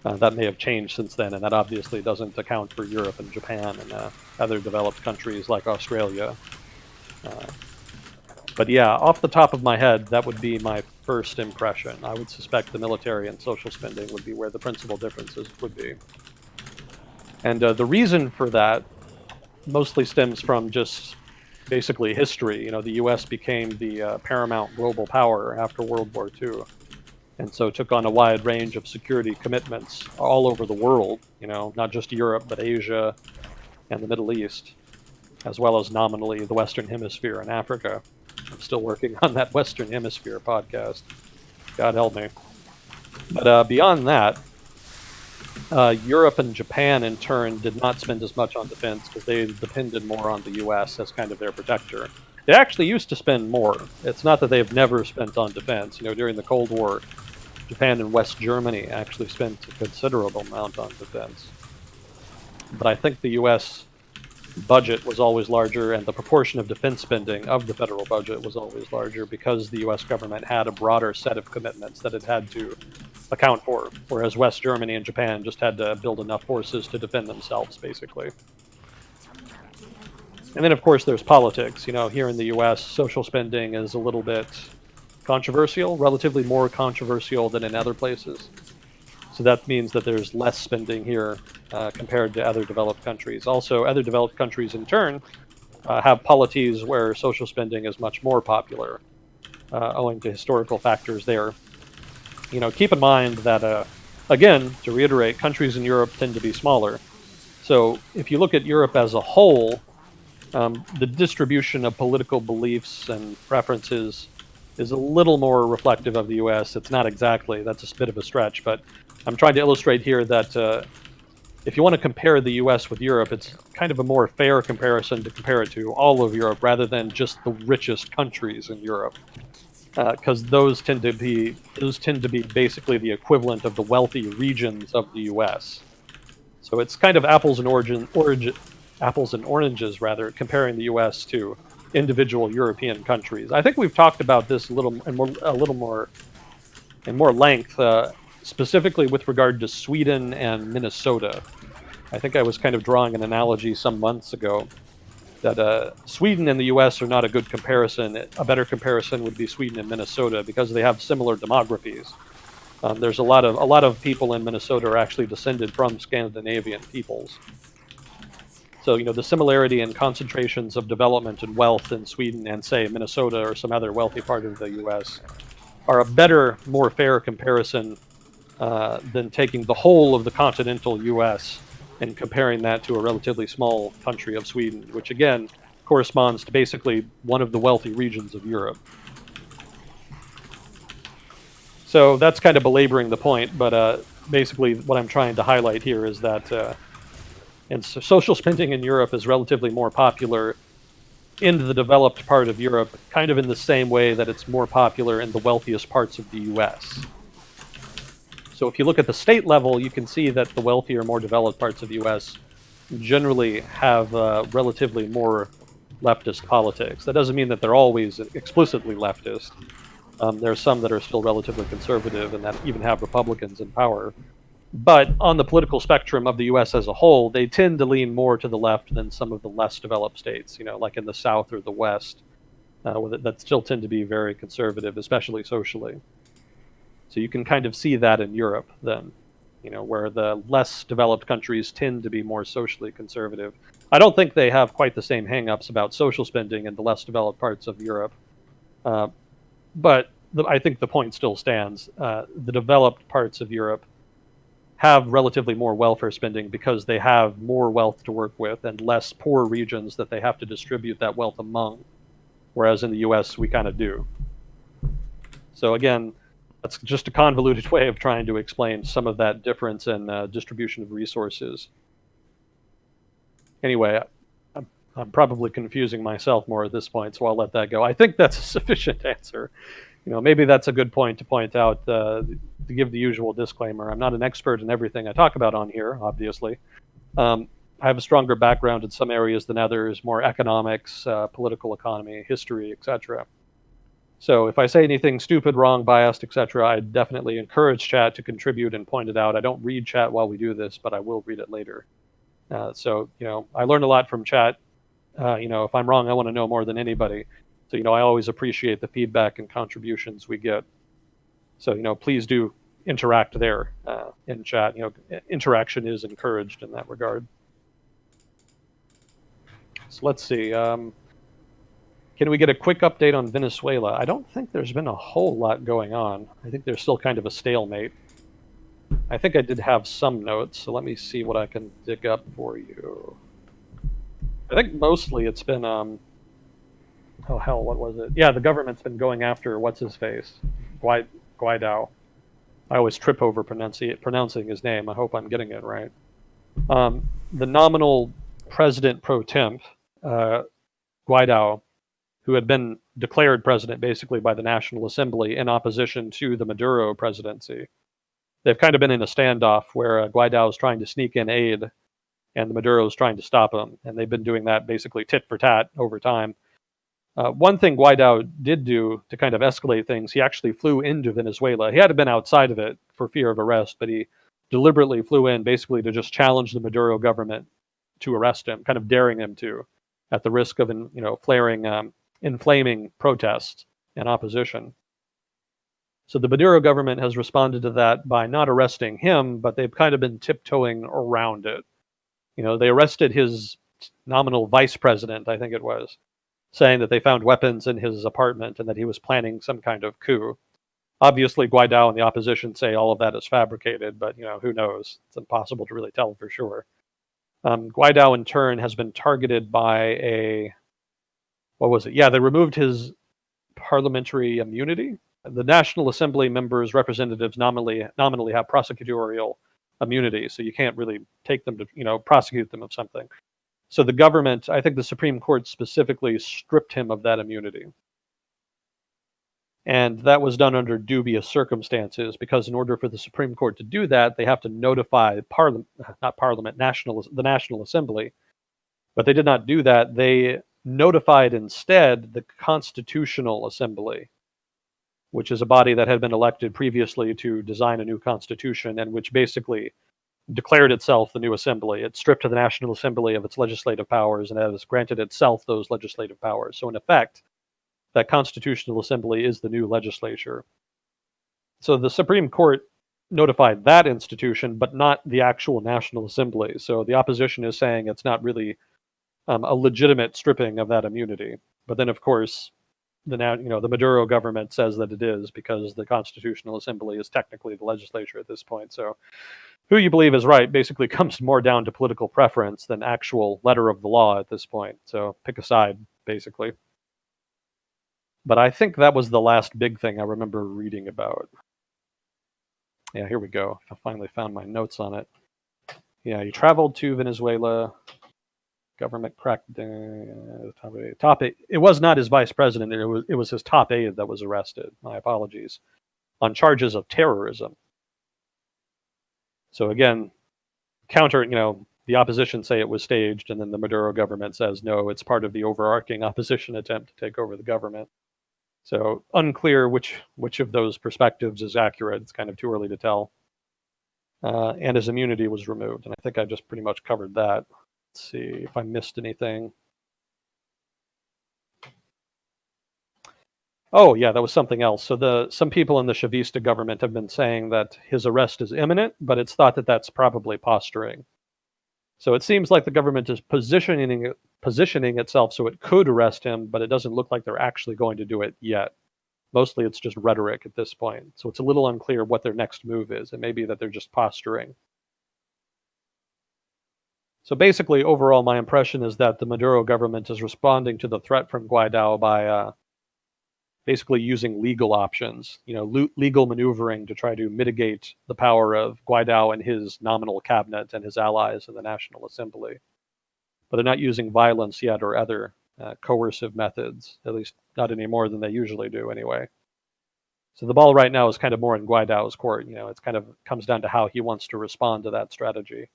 that may have changed since then, and that obviously doesn't account for Europe and Japan and other developed countries like Australia. But yeah, off the top of my head, that would be my first impression. I would suspect the military and social spending would be where the principal differences would be. And the reason for that mostly stems from just basically history. The U.S. became the paramount global power after World War II. and so took on a wide range of security commitments all over the world, not just Europe, but Asia and the Middle East, as well as nominally the Western Hemisphere and Africa. I'm still working on that Western Hemisphere podcast. God help me. But beyond that, Europe and Japan, in turn, did not spend as much on defense because they depended more on the U.S. as kind of their protector. They actually used to spend more. It's not that they've never spent on defense. During the Cold War, Japan and West Germany actually spent a considerable amount on defense. But I think the U.S. budget was always larger, and the proportion of defense spending of the federal budget was always larger because the U.S. government had a broader set of commitments that it had to account for, whereas West Germany and Japan just had to build enough forces to defend themselves, basically. And then, of course, there's politics. Here in the U.S., social spending is a little bit controversial, relatively more controversial than in other places. So that means that there's less spending here compared to other developed countries. Also, other developed countries, in turn, have polities where social spending is much more popular, owing to historical factors there. Keep in mind that, again, to reiterate, countries in Europe tend to be smaller. So if you look at Europe as a whole, the distribution of political beliefs and preferences is a little more reflective of the U.S. It's not exactly, that's a bit of a stretch, but I'm trying to illustrate here that if you want to compare the U.S. with Europe, it's kind of a more fair comparison to compare it to all of Europe rather than just the richest countries in Europe, because those tend to be basically the equivalent of the wealthy regions of the U.S. So it's kind of apples and oranges rather, comparing the U.S. to individual European countries. I think we've talked about this a little more in more length, specifically with regard to Sweden and Minnesota. I think I was kind of drawing an analogy some months ago that Sweden and the U.S. are not a good comparison. A better comparison would be Sweden and Minnesota because they have similar demographies. There's a lot of people in Minnesota are actually descended from Scandinavian peoples. So, the similarity in concentrations of development and wealth in Sweden and, say, Minnesota or some other wealthy part of the U.S. are a better, more fair comparison than taking the whole of the continental U.S. and comparing that to a relatively small country of Sweden, which, again, corresponds to basically one of the wealthy regions of Europe. So that's kind of belaboring the point, but basically what I'm trying to highlight here is that and social spending in Europe is relatively more popular in the developed part of Europe, kind of in the same way that it's more popular in the wealthiest parts of the U.S. So if you look at the state level, you can see that the wealthier, more developed parts of the U.S. generally have relatively more leftist politics. That doesn't mean that they're always explicitly leftist. There are some that are still relatively conservative and that even have Republicans in power. But on the political spectrum of the U.S. as a whole, they tend to lean more to the left than some of the less developed states, like in the South or the West, that still tend to be very conservative, especially socially. So you can kind of see that in Europe then, where the less developed countries tend to be more socially conservative. I don't think they have quite the same hang-ups about social spending in the less developed parts of Europe. But I think the point still stands. The developed parts of Europe have relatively more welfare spending because they have more wealth to work with and less poor regions that they have to distribute that wealth among, whereas in the U.S. we kind of do. So again, that's just a convoluted way of trying to explain some of that difference in distribution of resources. Anyway, I'm probably confusing myself more at this point, so I'll let that go. I think that's a sufficient answer. Maybe that's a good point to point out, to give the usual disclaimer. I'm not an expert in everything I talk about on here, obviously. I have a stronger background in some areas than others, more economics, political economy, history, etc. So if I say anything stupid, wrong, biased, etc., I definitely encourage chat to contribute and point it out. I don't read chat while we do this, but I will read it later. So I learned a lot from chat. If I'm wrong, I want to know more than anybody. So, I always appreciate the feedback and contributions we get. So, please do interact there in chat. Interaction is encouraged in that regard. So let's see. Can we get a quick update on Venezuela? I don't think there's been a whole lot going on. I think there's still kind of a stalemate. I think I did have some notes, so let me see what I can dig up for you. I think mostly it's been, oh hell, what was it? Yeah, the government's been going after what's his face, Guaidó. I always trip over pronouncing his name. I hope I'm getting it right. The nominal president pro temp, Guaidó, who had been declared president basically by the National Assembly in opposition to the Maduro presidency. They've kind of been in a standoff where Guaidó is trying to sneak in aid and the Maduro is trying to stop him. And they've been doing that basically tit for tat over time. One thing Guaidó did do to kind of escalate things, he actually flew into Venezuela. He had been outside of it for fear of arrest, but he deliberately flew in basically to just challenge the Maduro government to arrest him, kind of daring him to, at the risk of inflaming protests and opposition. So the Maduro government has responded to that by not arresting him, but they've kind of been tiptoeing around it. They arrested his nominal vice president, I think it was, saying that they found weapons in his apartment and that he was planning some kind of coup. Obviously, Guaidó and the opposition say all of that is fabricated, but who knows? It's impossible to really tell for sure. Guaidó, in turn, has been targeted by what was it? Yeah, they removed his parliamentary immunity. The National Assembly members' representatives nominally have prosecutorial immunity, so you can't really take them to prosecute them of something. So the government, I think the Supreme Court specifically stripped him of that immunity. And that was done under dubious circumstances because in order for the Supreme Court to do that, they have to notify the National Assembly. But they did not do that. They notified instead the Constitutional Assembly, which is a body that had been elected previously to design a new constitution and which basically declared itself the new assembly. It stripped the National Assembly of its legislative powers and has granted itself those legislative powers. So in effect, that Constitutional Assembly is the new legislature. So the Supreme Court notified that institution, but not the actual National Assembly. So the opposition is saying it's not really a legitimate stripping of that immunity. But then, of course, the Maduro government says that it is because the Constitutional Assembly is technically the legislature at this point. So who you believe is right basically comes more down to political preference than actual letter of the law at this point. So pick a side, basically. But I think that was the last big thing I remember reading about. Yeah, here we go. I finally found my notes on it. Yeah, he traveled to Venezuela. Government cracked top aide. It was not his vice president. It was his top aide that was arrested. My apologies, on charges of terrorism. So again, the opposition say it was staged, and then the Maduro government says no, it's part of the overarching opposition attempt to take over the government. So unclear which of those perspectives is accurate. It's kind of too early to tell. And his immunity was removed, and I think I just pretty much covered that. Let's see if I missed anything. Oh, yeah, that was something else. So some people in the Chavista government have been saying that his arrest is imminent, but it's thought that that's probably posturing. So it seems like the government is positioning itself so it could arrest him, but it doesn't look like they're actually going to do it yet. Mostly it's just rhetoric at this point. So it's a little unclear what their next move is. It may be that they're just posturing. So basically, overall, my impression is that the Maduro government is responding to the threat from Guaidó by basically using legal options, legal maneuvering to try to mitigate the power of Guaidó and his nominal cabinet and his allies in the National Assembly. But they're not using violence yet or other coercive methods, at least not any more than they usually do anyway. So the ball right now is kind of more in Guaidó's court. It's kind of comes down to how he wants to respond to that strategy.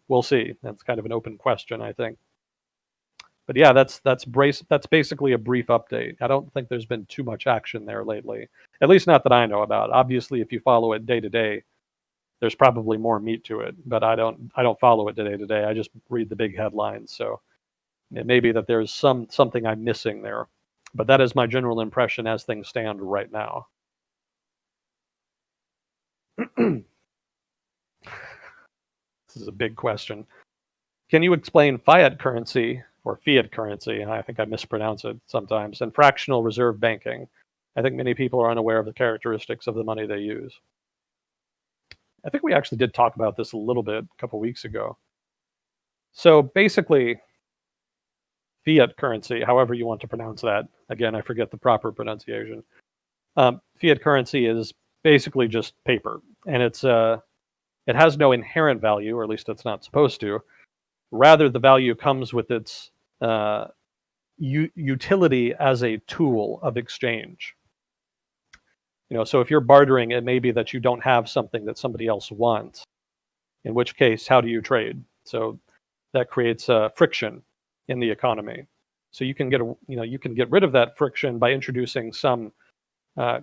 We'll see. That's kind of an open question, I think. But yeah, that's basically a brief update. I don't think there's been too much action there lately, at least not that I know about. Obviously, if you follow it day to day, there's probably more meat to it. But I don't follow it day to day. I just read the big headlines. So it may be that there's something I'm missing there. But that is my general impression as things stand right now. This is a big question. Can you explain fiat currency or fiat currency. I think I mispronounce it sometimes, and fractional reserve banking. I think many people are unaware of the characteristics of the money they use. I think we actually did talk about this a little bit a couple weeks ago. So basically, fiat currency, however you want to pronounce that, again, I forget the proper pronunciation. Fiat currency is basically just paper, and it has no inherent value, or at least it's not supposed to. Rather, the value comes with its utility as a tool of exchange. So if you're bartering, it may be that you don't have something that somebody else wants. In which case, how do you trade? So that creates friction in the economy. So you can get rid of that friction by introducing some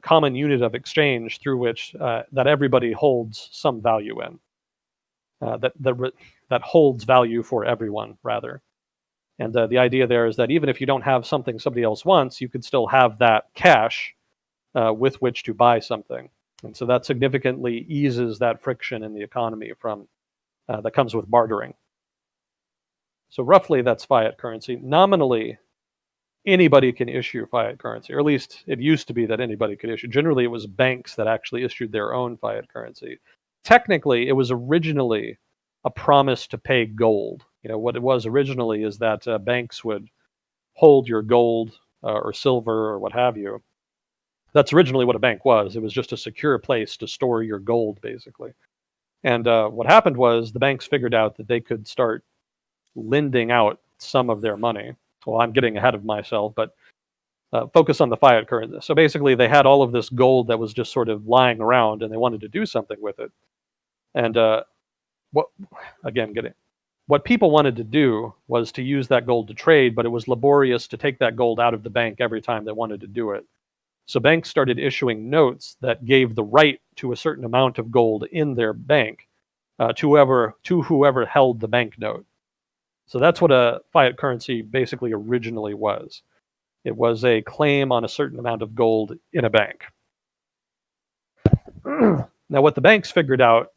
common unit of exchange through which that everybody holds some value in. That holds value for everyone, rather. And the idea there is that even if you don't have something somebody else wants, you could still have that cash with which to buy something. And so that significantly eases that friction in the economy from that comes with bartering. So roughly, that's fiat currency. Nominally, anybody can issue fiat currency, or at least it used to be that anybody could issue. Generally, it was banks that actually issued their own fiat currency. Technically, it was originally a promise to pay gold. What it was originally is that banks would hold your gold or silver or what have you. That's originally what a bank was. It was just a secure place to store your gold, basically. And what happened was the banks figured out that they could start lending out some of their money. Well, I'm getting ahead of myself, but focus on the fiat currency. So basically, they had all of this gold that was just sort of lying around, and they wanted to do something with it. And what people wanted to do was to use that gold to trade, but it was laborious to take that gold out of the bank every time they wanted to do it. So banks started issuing notes that gave the right to a certain amount of gold in their bank to whoever held the banknote. So that's what a fiat currency basically originally was. It was a claim on a certain amount of gold in a bank. Now, what the banks figured out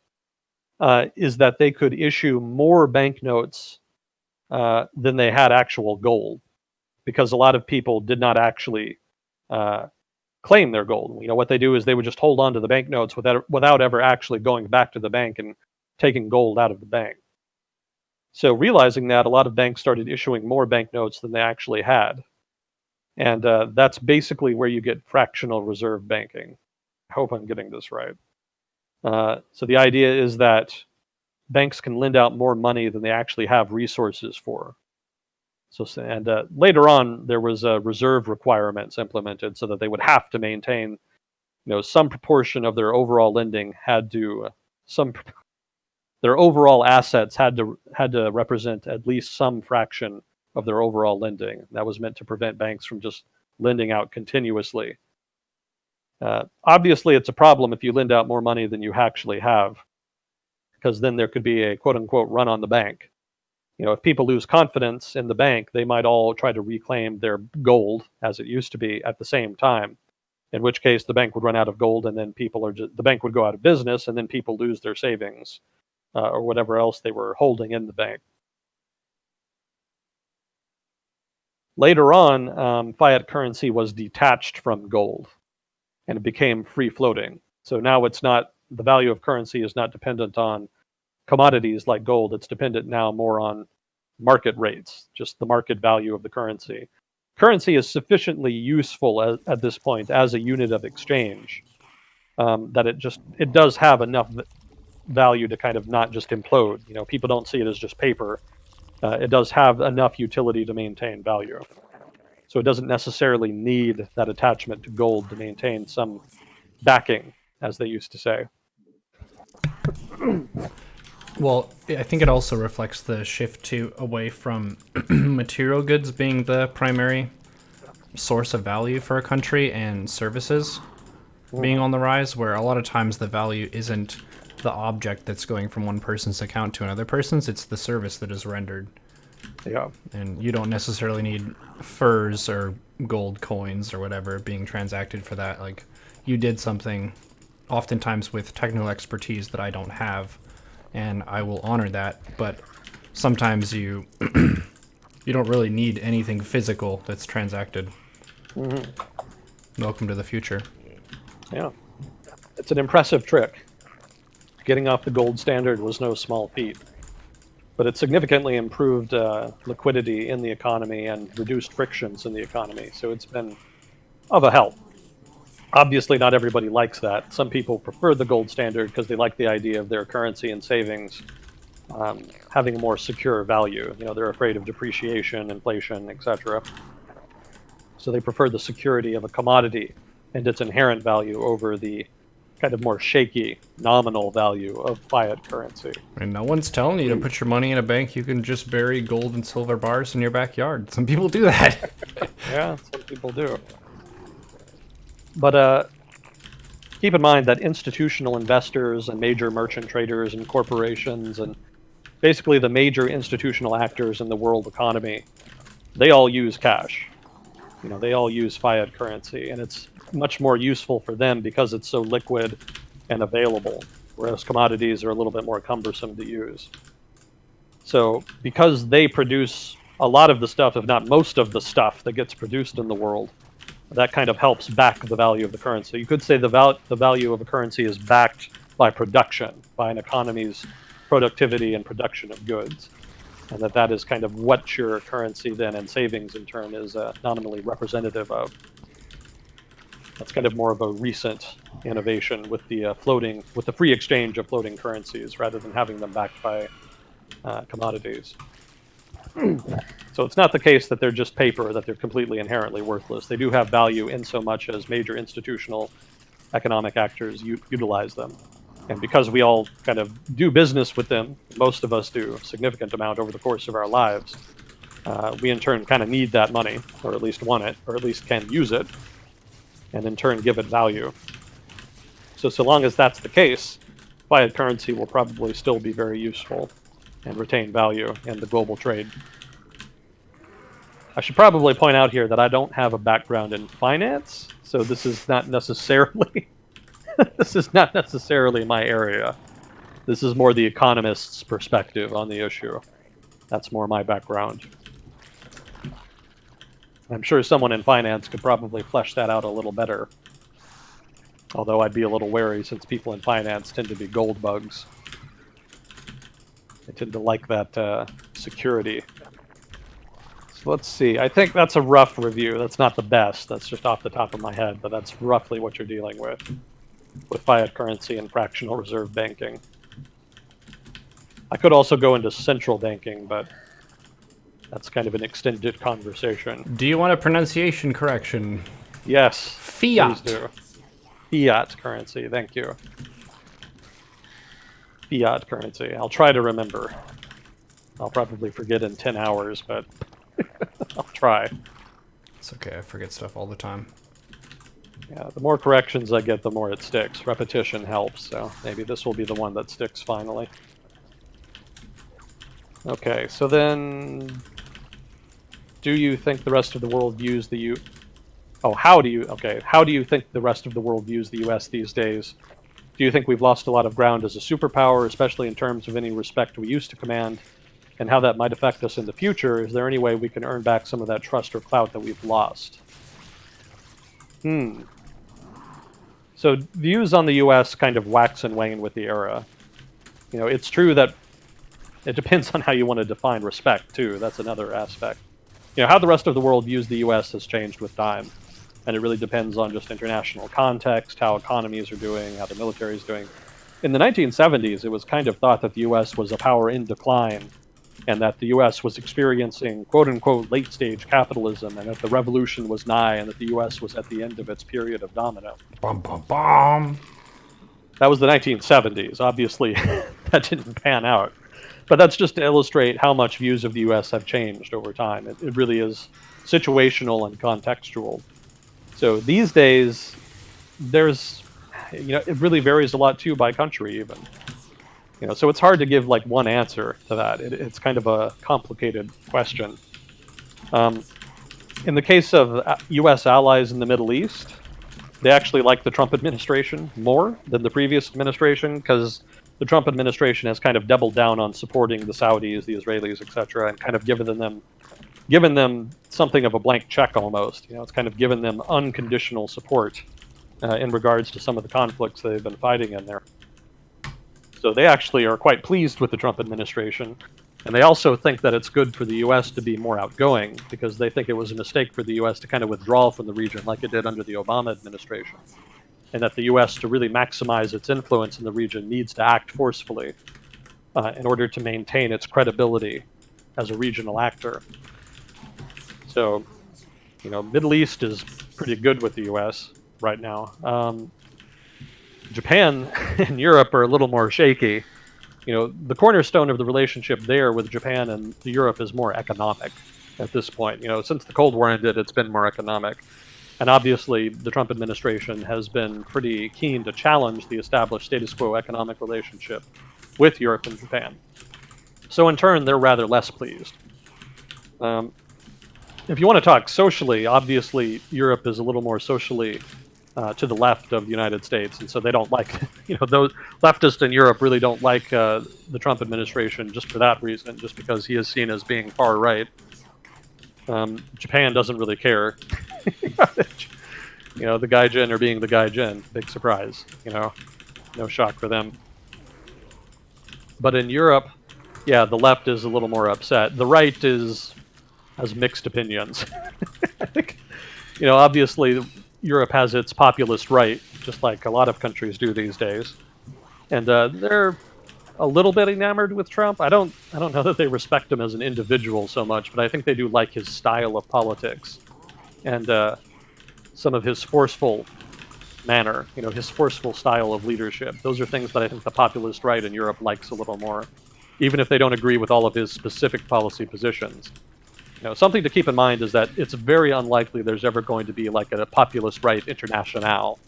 is that they could issue more banknotes than they had actual gold, because a lot of people did not actually claim their gold. What they do is they would just hold on to the banknotes without ever actually going back to the bank and taking gold out of the bank. So realizing that, a lot of banks started issuing more banknotes than they actually had. And that's basically where you get fractional reserve banking. I hope I'm getting this right. So the idea is that banks can lend out more money than they actually have resources for. And later on, there was reserve requirements implemented so that they would have to maintain, some proportion of their overall lending their overall assets had to represent at least some fraction of their overall lending. That was meant to prevent banks from just lending out continuously. Obviously, it's a problem if you lend out more money than you actually have, because then there could be a quote-unquote run on the bank. If people lose confidence in the bank, they might all try to reclaim their gold, as it used to be, at the same time, in which case the bank would run out of gold, and then the bank would go out of business, and then people lose their savings or whatever else they were holding in the bank. Later on, fiat currency was detached from gold, and it became free-floating. So now the value of currency is not dependent on commodities like gold. It's dependent now more on market rates, just the market value of the currency. Currency is sufficiently useful at this point as a unit of exchange that it does have enough value to kind of not just implode. People don't see it as just paper. It does have enough utility to maintain value. So it doesn't necessarily need that attachment to gold to maintain some backing, as they used to say. Well, I think it also reflects the shift away from material goods being the primary source of value for a country and services being on the rise, where a lot of times the value isn't the object that's going from one person's account to another person's, it's the service that is rendered. Yeah. And you don't necessarily need furs or gold coins or whatever being transacted for that. Like, you did something oftentimes with technical expertise that I don't have, and I will honor that, but sometimes you You don't really need anything physical that's transacted. Welcome to the future. Yeah. It's an impressive trick. Getting off the gold standard was no small feat. But it significantly improved liquidity in the economy and reduced frictions in the economy. So it's been of a help. Obviously, not everybody likes that. Some people prefer the gold standard because they like the idea of their currency and savings having a more secure value. They're afraid of depreciation, inflation, etc. So they prefer the security of a commodity and its inherent value over the kind of more shaky nominal value of fiat currency. And no one's telling you to put your money in a bank. You can just bury gold and silver bars in your backyard. Some people do that. Yeah, some people do. But keep in mind that institutional investors and major merchant traders and corporations and basically the major institutional actors in the world economy, they all use cash. They all use fiat currency, and it's much more useful for them because it's so liquid and available, whereas commodities are a little bit more cumbersome to use. So because they produce a lot of the stuff, if not most of the stuff that gets produced in the world, that kind of helps back the value of the currency. You could say the value of a currency is backed by production, by an economy's productivity and production of goods, and that is kind of what your currency then and savings in turn is nominally representative of. That's kind of more of a recent innovation with the free exchange of floating currencies rather than having them backed by commodities. So it's not the case that they're just paper, that they're completely inherently worthless. They do have value in so much as major institutional economic actors utilize them. And because we all kind of do business with them, most of us do a significant amount over the course of our lives, we in turn kind of need that money, or at least want it, or at least can use it, and in turn give it value. So long as that's the case, fiat currency will probably still be very useful and retain value in the global trade. I should probably point out here that I don't have a background in finance, so this is not necessarily my area. This is more the economist's perspective on the issue. That's more my background. I'm sure someone in finance could probably flesh that out a little better. Although I'd be a little wary since people in finance tend to be gold bugs. They tend to like that security. So let's see. I think that's a rough review. That's not the best. That's just off the top of my head, but that's roughly what you're dealing with fiat currency and fractional reserve banking. I could also go into central banking, but that's kind of an extended conversation. Do you want a pronunciation correction? Yes. Fiat. Please do. Fiat currency, thank you. Fiat currency. I'll try to remember. I'll probably forget in 10 hours, but I'll try. It's okay, I forget stuff all the time. Yeah, the more corrections I get, the more it sticks. Repetition helps, so maybe this will be the one that sticks finally. Okay, so then, do you think the rest of the world views the how do you think the rest of the world views the U.S. these days? Do you think we've lost a lot of ground as a superpower, especially in terms of any respect we used to command, and how that might affect us in the future? Is there any way we can earn back some of that trust or clout that we've lost? So views on the U.S. kind of wax and wane with the era. It's true that it depends on how you want to define respect, too. That's another aspect. How the rest of the world views the U.S. has changed with time. And it really depends on just international context, how economies are doing, how the military is doing. In the 1970s, it was kind of thought that the U.S. was a power in decline, and that the U.S. was experiencing quote-unquote late-stage capitalism, and that the revolution was nigh, and that the U.S. was at the end of its period of dominance. Bum, bum, bum. That was the 1970s. Obviously, that didn't pan out. But that's just to illustrate how much views of the U.S. have changed over time. It really is situational and contextual. So these days, there's, it really varies a lot too by country even. So it's hard to give like one answer to that. It's kind of a complicated question. In the case of U.S. allies in the Middle East, they actually like the Trump administration more than the previous administration because the Trump administration has kind of doubled down on supporting the Saudis, the Israelis, etc., and kind of given them given them something of a blank check almost. It's kind of given them unconditional support in regards to some of the conflicts they've been fighting in there. So they actually are quite pleased with the Trump administration. And they also think that it's good for the U.S. to be more outgoing, because they think it was a mistake for the U.S. to kind of withdraw from the region like it did under the Obama administration. And that the U.S., to really maximize its influence in the region, needs to act forcefully in order to maintain its credibility as a regional actor. So, Middle East is pretty good with the U.S. right now. Japan and Europe are a little more shaky. The cornerstone of the relationship there with Japan and Europe is more economic at this point. Since the Cold War ended, it's been more economic. And obviously, the Trump administration has been pretty keen to challenge the established status quo economic relationship with Europe and Japan. So in turn, they're rather less pleased. If you want to talk socially, obviously, Europe is a little more socially to the left of the United States, and so they don't like, those leftists in Europe really don't like the Trump administration just for that reason, just because he is seen as being far right. Japan doesn't really care. The Gaijin are being the Gaijin. Big surprise. No shock for them. But in Europe, yeah, the left is a little more upset. The right has mixed opinions. I think, obviously, Europe has its populist right, just like a lot of countries do these days, and they're a little bit enamored with Trump. I don't know that they respect him as an individual so much, but I think they do like his style of politics and some of his forceful manner, his forceful style of leadership. Those are things that I think the populist right in Europe likes a little more, even if they don't agree with all of his specific policy positions. Something to keep in mind is that it's very unlikely there's ever going to be like a populist right international,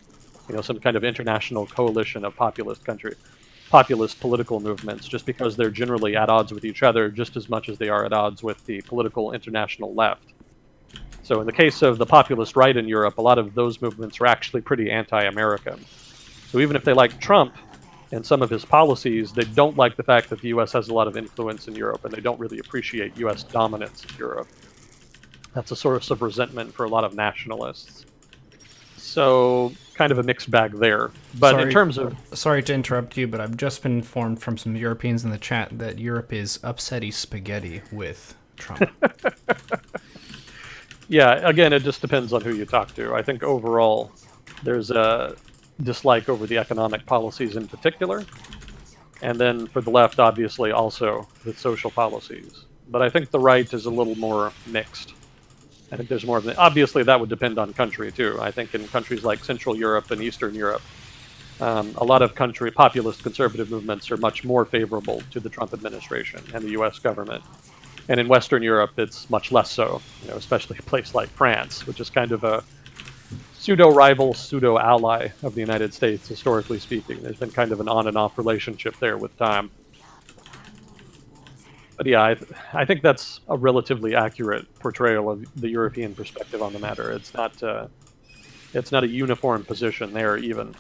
some kind of international coalition of populist political movements, just because they're generally at odds with each other just as much as they are at odds with the political international left. So in the case of the populist right in Europe, a lot of those movements are actually pretty anti-American. So even if they like Trump and some of his policies, they don't like the fact that the U.S. has a lot of influence in Europe, and they don't really appreciate U.S. dominance in Europe. That's a source of resentment for a lot of nationalists. So kind of a mixed bag there. But in terms of... Sorry to interrupt you, but I've just been informed from some Europeans in the chat that Europe is upsetty spaghetti with Trump. Yeah, again, it just depends on who you talk to. I think overall, there's a dislike over the economic policies in particular. And then for the left, obviously, also the social policies. But I think the right is a little more mixed. I think there's more of obviously, that would depend on country, too. I think in countries like Central Europe and Eastern Europe, a lot of populist conservative movements are much more favorable to the Trump administration and the U.S. government. And in Western Europe, it's much less so, especially a place like France, which is kind of a pseudo-rival, pseudo-ally of the United States, historically speaking. There's been kind of an on and off relationship there with time. But yeah, I think that's a relatively accurate portrayal of the European perspective on the matter. It's not a uniform position there even.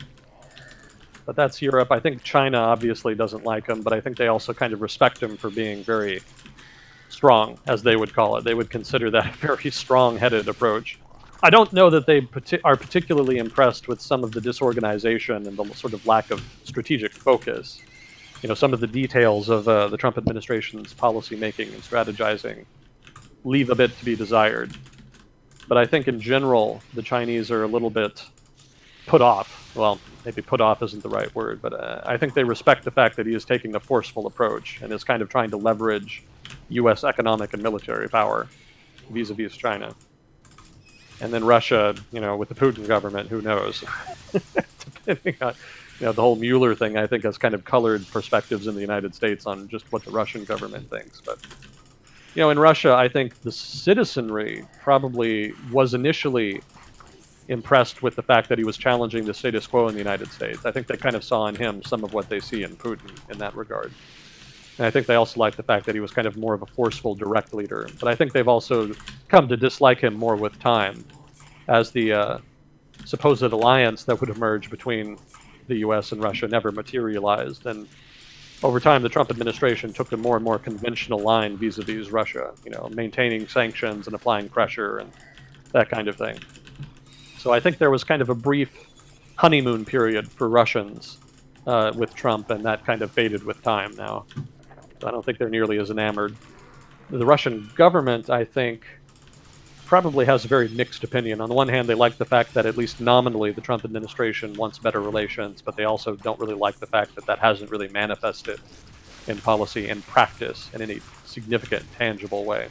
But that's Europe. I think China obviously doesn't like him, but I think they also kind of respect him for being very strong, as they would call it. They would consider that a very strong-headed approach. I don't know that they are particularly impressed with some of the disorganization and the sort of lack of strategic focus. Some of the details of the Trump administration's policy making and strategizing leave a bit to be desired. But I think in general, the Chinese are a little bit put off. Well, maybe put off isn't the right word, but I think they respect the fact that he is taking a forceful approach and is kind of trying to leverage U.S. economic and military power vis-a-vis China. And then Russia, with the Putin government, who knows? Depending on, the whole Mueller thing, I think, has kind of colored perspectives in the United States on just what the Russian government thinks. But, in Russia, I think the citizenry probably was initially impressed with the fact that he was challenging the status quo in the United States. I think they kind of saw in him some of what they see in Putin in that regard. And I think they also liked the fact that he was kind of more of a forceful, direct leader. But I think they've also come to dislike him more with time, as the supposed alliance that would emerge between the U.S. and Russia never materialized. And over time, the Trump administration took a more and more conventional line vis-a-vis Russia, maintaining sanctions and applying pressure and that kind of thing. So I think there was kind of a brief honeymoon period for Russians with Trump, and that kind of faded with time now. So I don't think they're nearly as enamored. The Russian government, I think, probably has a very mixed opinion. On the one hand, they like the fact that at least nominally the Trump administration wants better relations, but they also don't really like the fact that that hasn't really manifested in policy and practice in any significant, tangible way.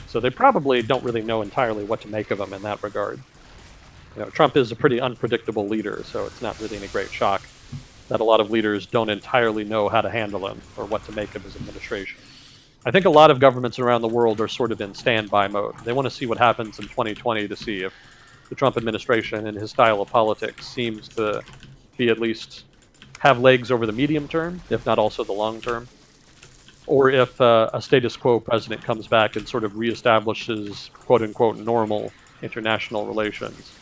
So they probably don't really know entirely what to make of him in that regard. Trump is a pretty unpredictable leader, so it's not really any great shock that a lot of leaders don't entirely know how to handle him or what to make of his administration. I think a lot of governments around the world are sort of in standby mode. They want to see what happens in 2020 to see if the Trump administration and his style of politics seems to be at least have legs over the medium term, if not also the long term, or if a status quo president comes back and sort of reestablishes quote-unquote normal international relations.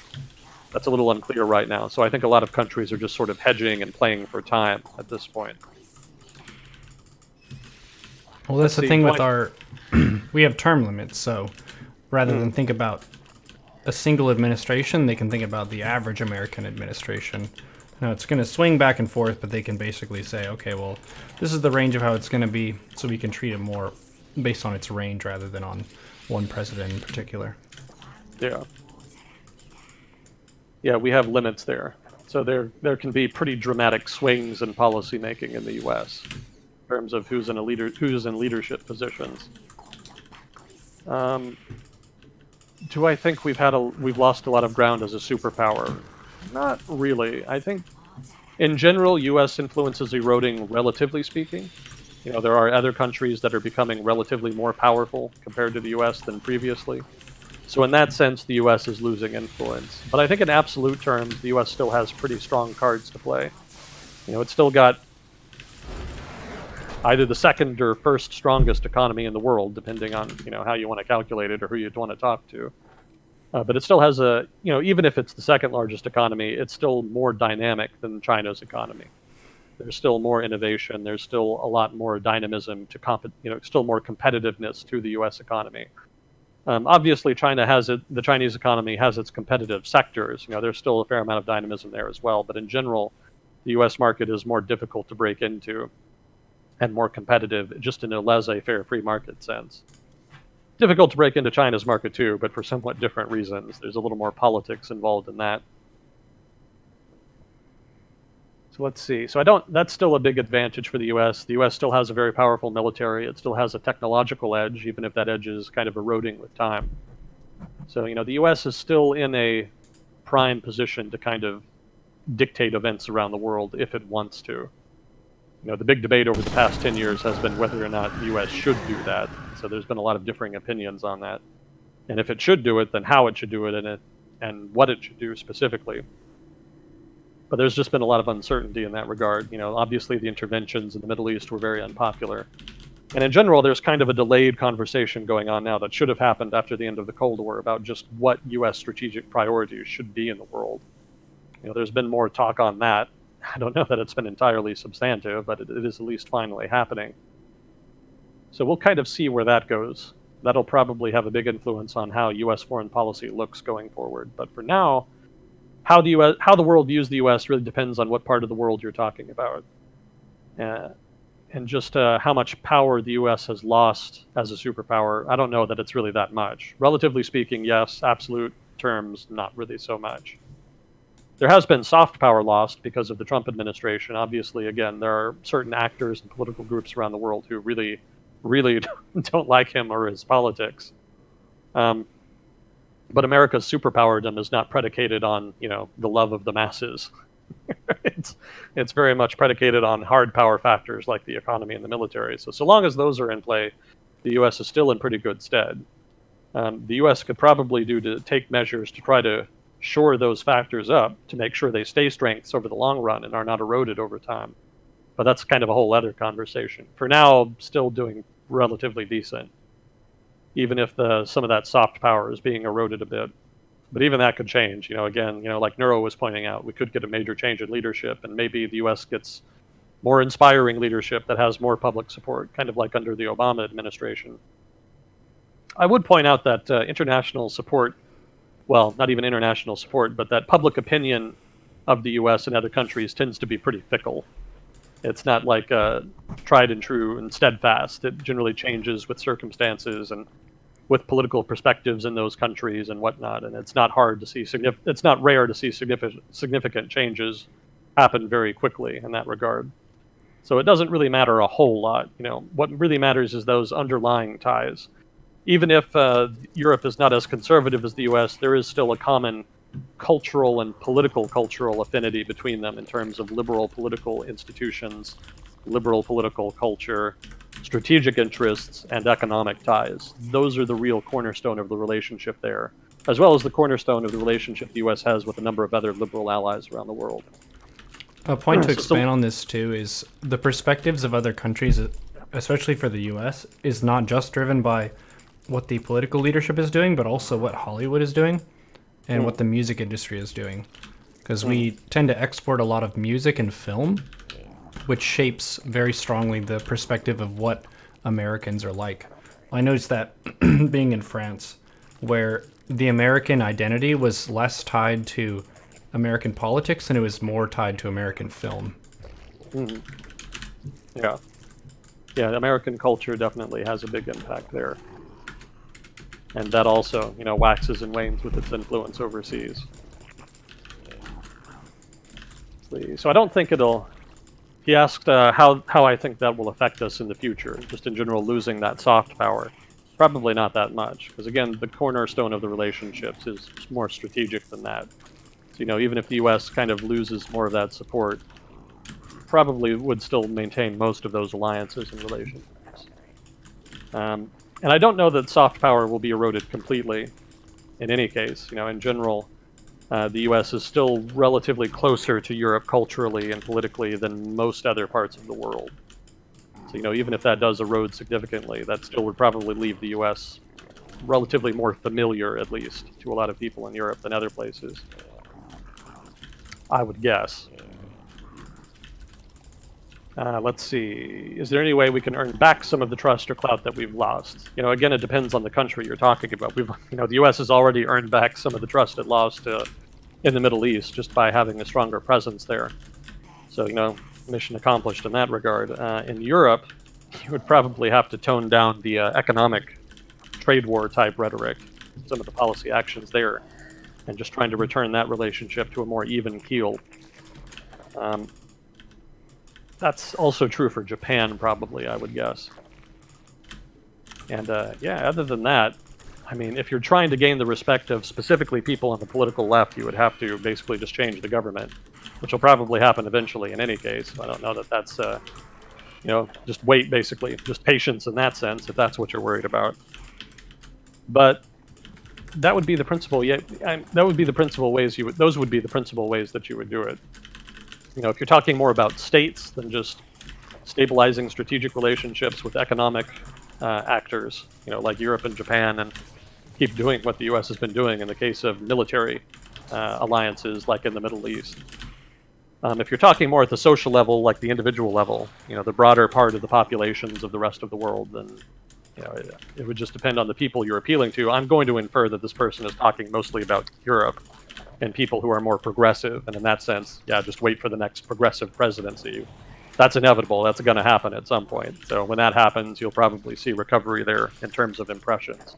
That's a little unclear right now. So I think a lot of countries are just sort of hedging and playing for time at this point. Well, that's the thing with our... we have term limits, so rather than think about a single administration, they can think about the average American administration. Now, it's going to swing back and forth, but they can basically say, okay, well, this is the range of how it's going to be, so we can treat it more based on its range rather than on one president in particular. Yeah. Yeah, we have limits there. So there can be pretty dramatic swings in policy making in the U.S. in terms of who's in leadership positions. Do I think we've lost a lot of ground as a superpower? Not really. I think, in general, U.S. influence is eroding, relatively speaking. There are other countries that are becoming relatively more powerful compared to the U.S. than previously. So in that sense, the U.S. is losing influence. But I think in absolute terms, the U.S. still has pretty strong cards to play. It's still got either the second or first strongest economy in the world, depending on how you want to calculate it or who you'd want to talk to. But it still has even if it's the second largest economy, it's still more dynamic than China's economy. There's still more innovation. There's still a lot more dynamism still more competitiveness to the U.S. economy. Obviously, the Chinese economy has its competitive sectors. There's still a fair amount of dynamism there as well. But in general, the U.S. market is more difficult to break into and more competitive, just in a laissez-faire free market sense. Difficult to break into China's market too, but for somewhat different reasons. There's a little more politics involved in that. So let's see. That's still a big advantage for the U.S. The U.S. still has a very powerful military. It still has a technological edge, even if that edge is kind of eroding with time. So, the U.S. is still in a prime position to kind of dictate events around the world if it wants to. The big debate over the past 10 years has been whether or not the U.S. should do that. So there's been a lot of differing opinions on that. And if it should do it, then how it should do it and what it should do specifically. But there's just been a lot of uncertainty in that regard. Obviously the interventions in the Middle East were very unpopular. And in general, there's kind of a delayed conversation going on now that should have happened after the end of the Cold War about just what U.S. strategic priorities should be in the world. There's been more talk on that. I don't know that it's been entirely substantive, but it is at least finally happening. So we'll kind of see where that goes. That'll probably have a big influence on how U.S. foreign policy looks going forward. But for now, how the world views the U.S. really depends on what part of the world you're talking about, and just how much power the U.S. has lost as a superpower. I don't know that it's really that much. Relatively speaking, yes. Absolute terms, not really so much. There has been soft power lost because of the Trump administration. Obviously, again, there are certain actors and political groups around the world who really, really don't like him or his politics. But America's superpowerdom is not predicated on, the love of the masses. It's very much predicated on hard power factors like the economy and the military. So long as those are in play, the U.S. is still in pretty good stead. The U.S. could probably take measures to try to shore those factors up to make sure they stay strengths over the long run and are not eroded over time. But that's kind of a whole other conversation. For now, still doing relatively decent, even if some of that soft power is being eroded a bit. But even that could change. Again, like Neuro was pointing out, we could get a major change in leadership, and maybe the U.S. gets more inspiring leadership that has more public support, kind of like under the Obama administration. I would point out that international support, well, not even international support, but that public opinion of the U.S. and other countries tends to be pretty fickle. It's not like tried and true and steadfast. It generally changes with circumstances and with political perspectives in those countries and whatnot. And it's not hard to see it's not rare to see significant changes happen very quickly in that regard. So it doesn't really matter a whole lot. What really matters is those underlying ties. Even if Europe is not as conservative as the U.S., there is still a common cultural and cultural affinity between them in terms of liberal political institutions, liberal political culture, strategic interests, and economic ties. Those are the real cornerstone of the relationship there, as well as the cornerstone of the relationship the U.S. has with a number of other liberal allies around the world. A point to expand on this too is the perspectives of other countries, especially for the U.S., is not just driven by what the political leadership is doing, but also what Hollywood is doing and what the music industry is doing. Because we tend to export a lot of music and film, which shapes very strongly the perspective of what Americans are like. I noticed that being in France, where the American identity was less tied to American politics and it was more tied to American film. Yeah. Yeah, American culture definitely has a big impact there. And that also, waxes and wanes with its influence overseas. So I don't think it'll... He asked how I think that will affect us in the future, just in general losing that soft power. Probably not that much, because again, the cornerstone of the relationships is more strategic than that. So, even if the U.S. kind of loses more of that support, probably would still maintain most of those alliances and relationships. And I don't know that soft power will be eroded completely in any case. In general, the U.S. is still relatively closer to Europe culturally and politically than most other parts of the world. So, even if that does erode significantly, that still would probably leave the U.S. relatively more familiar, at least, to a lot of people in Europe than other places. I would guess. Let's see. Is there any way we can earn back some of the trust or clout that we've lost? Again, it depends on the country you're talking about. The U.S. has already earned back some of the trust it lost in the Middle East just by having a stronger presence there. So, mission accomplished in that regard. In Europe, you would probably have to tone down the economic trade war type rhetoric, some of the policy actions there, and just trying to return that relationship to a more even keel. That's also true for Japan, probably, I would guess. And other than that, if you're trying to gain the respect of specifically people on the political left, you would have to basically just change the government, which will probably happen eventually in any case. I don't know that that's, just wait, basically. Just patience in that sense, if that's what you're worried about. But that would be the principal, that would be the principal ways those would be the principal ways that you would do it. If you're talking more about states than just stabilizing strategic relationships with economic actors, like Europe and Japan, and keep doing what the U.S. has been doing in the case of military alliances, like in the Middle East. If you're talking more at the social level, like the individual level, the broader part of the populations of the rest of the world, then it would just depend on the people you're appealing to. I'm going to infer that this person is talking mostly about Europe and people who are more progressive, and in that sense, just wait for the next progressive presidency. That's inevitable. That's going to happen at some point. So when that happens, you'll probably see recovery there in terms of impressions.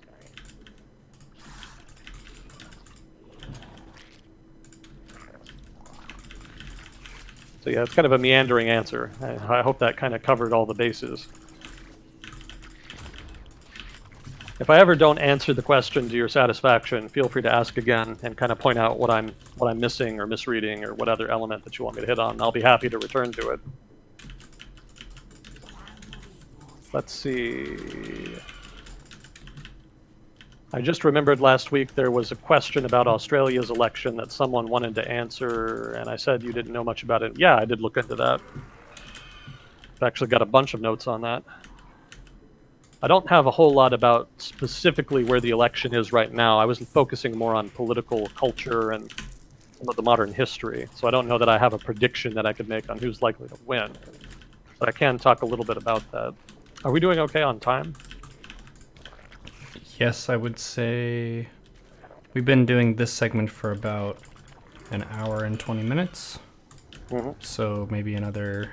So it's kind of a meandering answer. I hope that kind of covered all the bases. If I ever don't answer the question to your satisfaction, feel free to ask again and kind of point out what I'm missing or misreading or what other element that you want me to hit on. I'll be happy to return to it. Let's see. I just remembered last week there was a question about Australia's election that someone wanted to answer, and I said you didn't know much about it. Yeah, I did look into that. I've actually got a bunch of notes on that. I don't have a whole lot about specifically where the election is right now. I was focusing more on political culture and some of the modern history, so I don't know that I have a prediction that I could make on who's likely to win. but I can talk a little bit about that. Are we doing okay on time? Yes, I would say we've been doing this segment for about an hour and 20 minutes. Mm-hmm. So maybe another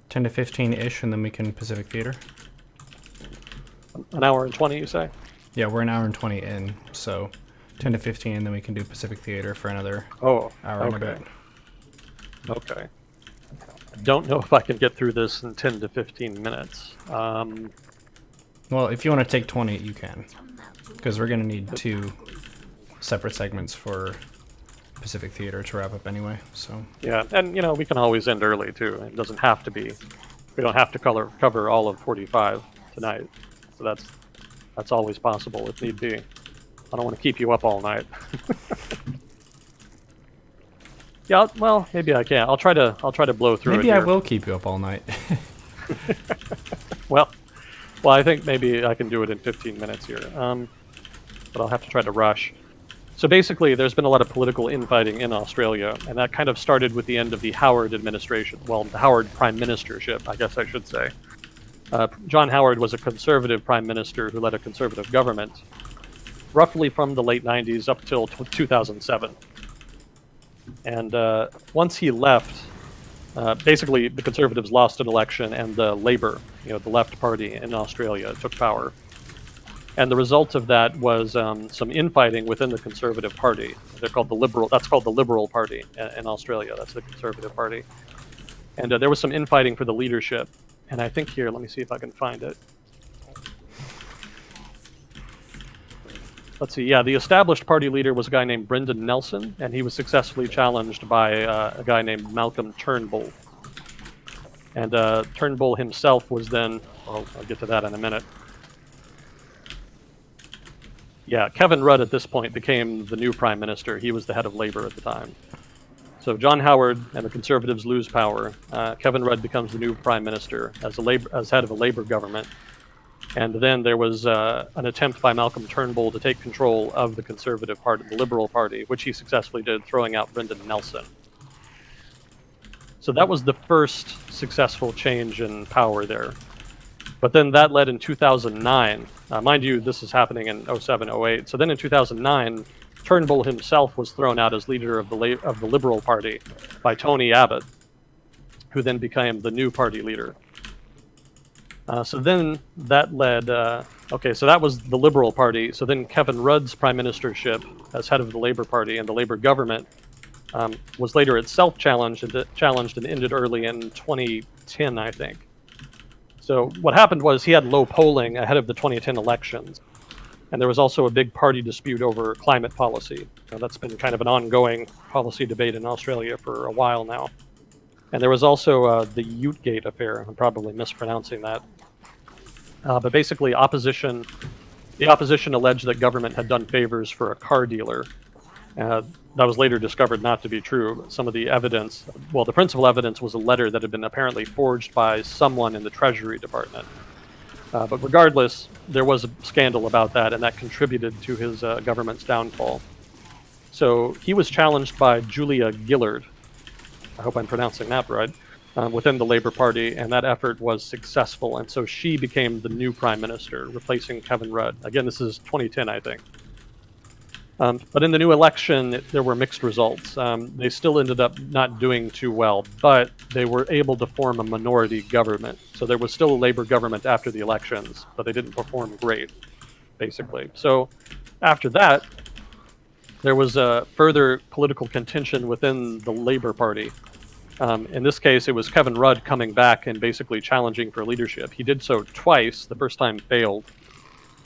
10 to 15-ish, and then we can Pacific Theater. An hour and 20, you say? Yeah, we're an hour and 20 in, so 10 to 15, and then we can do Pacific Theater for another hour and a bit. Okay. Don't know if I can get through this in 10 to 15 minutes. Well, if you want to take 20, you can. Because we're going to need 2 separate segments for Pacific Theater to wrap up anyway, so... Yeah, and, we can always end early, too. It doesn't have to be... We don't have to cover all of 45 tonight. So that's always possible if need be. I don't want to keep you up all night. Yeah, well, maybe I can. I'll try to blow through it. Maybe I will keep you up all night. Well, I think maybe I can do it in 15 minutes here. But I'll have to try to rush. So basically, there's been a lot of political infighting in Australia, and that kind of started with the end of the Howard administration. Well, the Howard prime ministership, I guess I should say. John Howard was a conservative prime minister who led a conservative government, roughly from the late 90s up till 2007. And once he left, basically the Conservatives lost an election, and the Labour, the left party in Australia, took power. And the result of that was some infighting within the Conservative Party. They're called the Liberal. That's called the Liberal Party in Australia. That's the Conservative Party. And there was some infighting for the leadership. And I think here, let me see if I can find it. Let's see. Yeah, the established party leader was a guy named Brendan Nelson, and he was successfully challenged by a guy named Malcolm Turnbull. And Turnbull himself was then... I'll get to that in a minute. Yeah, Kevin Rudd at this point became the new prime minister. He was the head of Labour at the time. So John Howard and the Conservatives lose power. Kevin Rudd becomes the new prime minister as head of a Labour government. And then there was an attempt by Malcolm Turnbull to take control of the Conservative Party, the Liberal Party, which he successfully did, throwing out Brendan Nelson. So that was the first successful change in power there. But then that led in 2009. Mind you, this is happening in 07, 08. So then in 2009, Turnbull himself was thrown out as leader of the Liberal Party by Tony Abbott, who then became the new party leader. So then that led... so that was the Liberal Party. So then Kevin Rudd's prime ministership as head of the Labour Party and the Labour government was later itself challenged and ended early in 2010, I think. So what happened was he had low polling ahead of the 2010 elections. And there was also a big party dispute over climate policy. That's been kind of an ongoing policy debate in Australia for a while now. And there was also the Utegate affair. I'm probably mispronouncing that. But basically, the opposition alleged that government had done favors for a car dealer. That was later discovered not to be true. Some of the evidence, the principal evidence was a letter that had been apparently forged by someone in the Treasury Department. But regardless, there was a scandal about that, and that contributed to his government's downfall. So he was challenged by Julia Gillard. I hope I'm pronouncing that right. Within the Labour Party, and that effort was successful, and so she became the new prime minister, replacing Kevin Rudd. Again, this is 2010, I think. But in the new election, there were mixed results. They still ended up not doing too well, but they were able to form a minority government. So there was still a Labour government after the elections, but they didn't perform great, basically. So after that, there was further political contention within the Labour Party. In this case, it was Kevin Rudd coming back and basically challenging for leadership. He did so twice. The first time failed.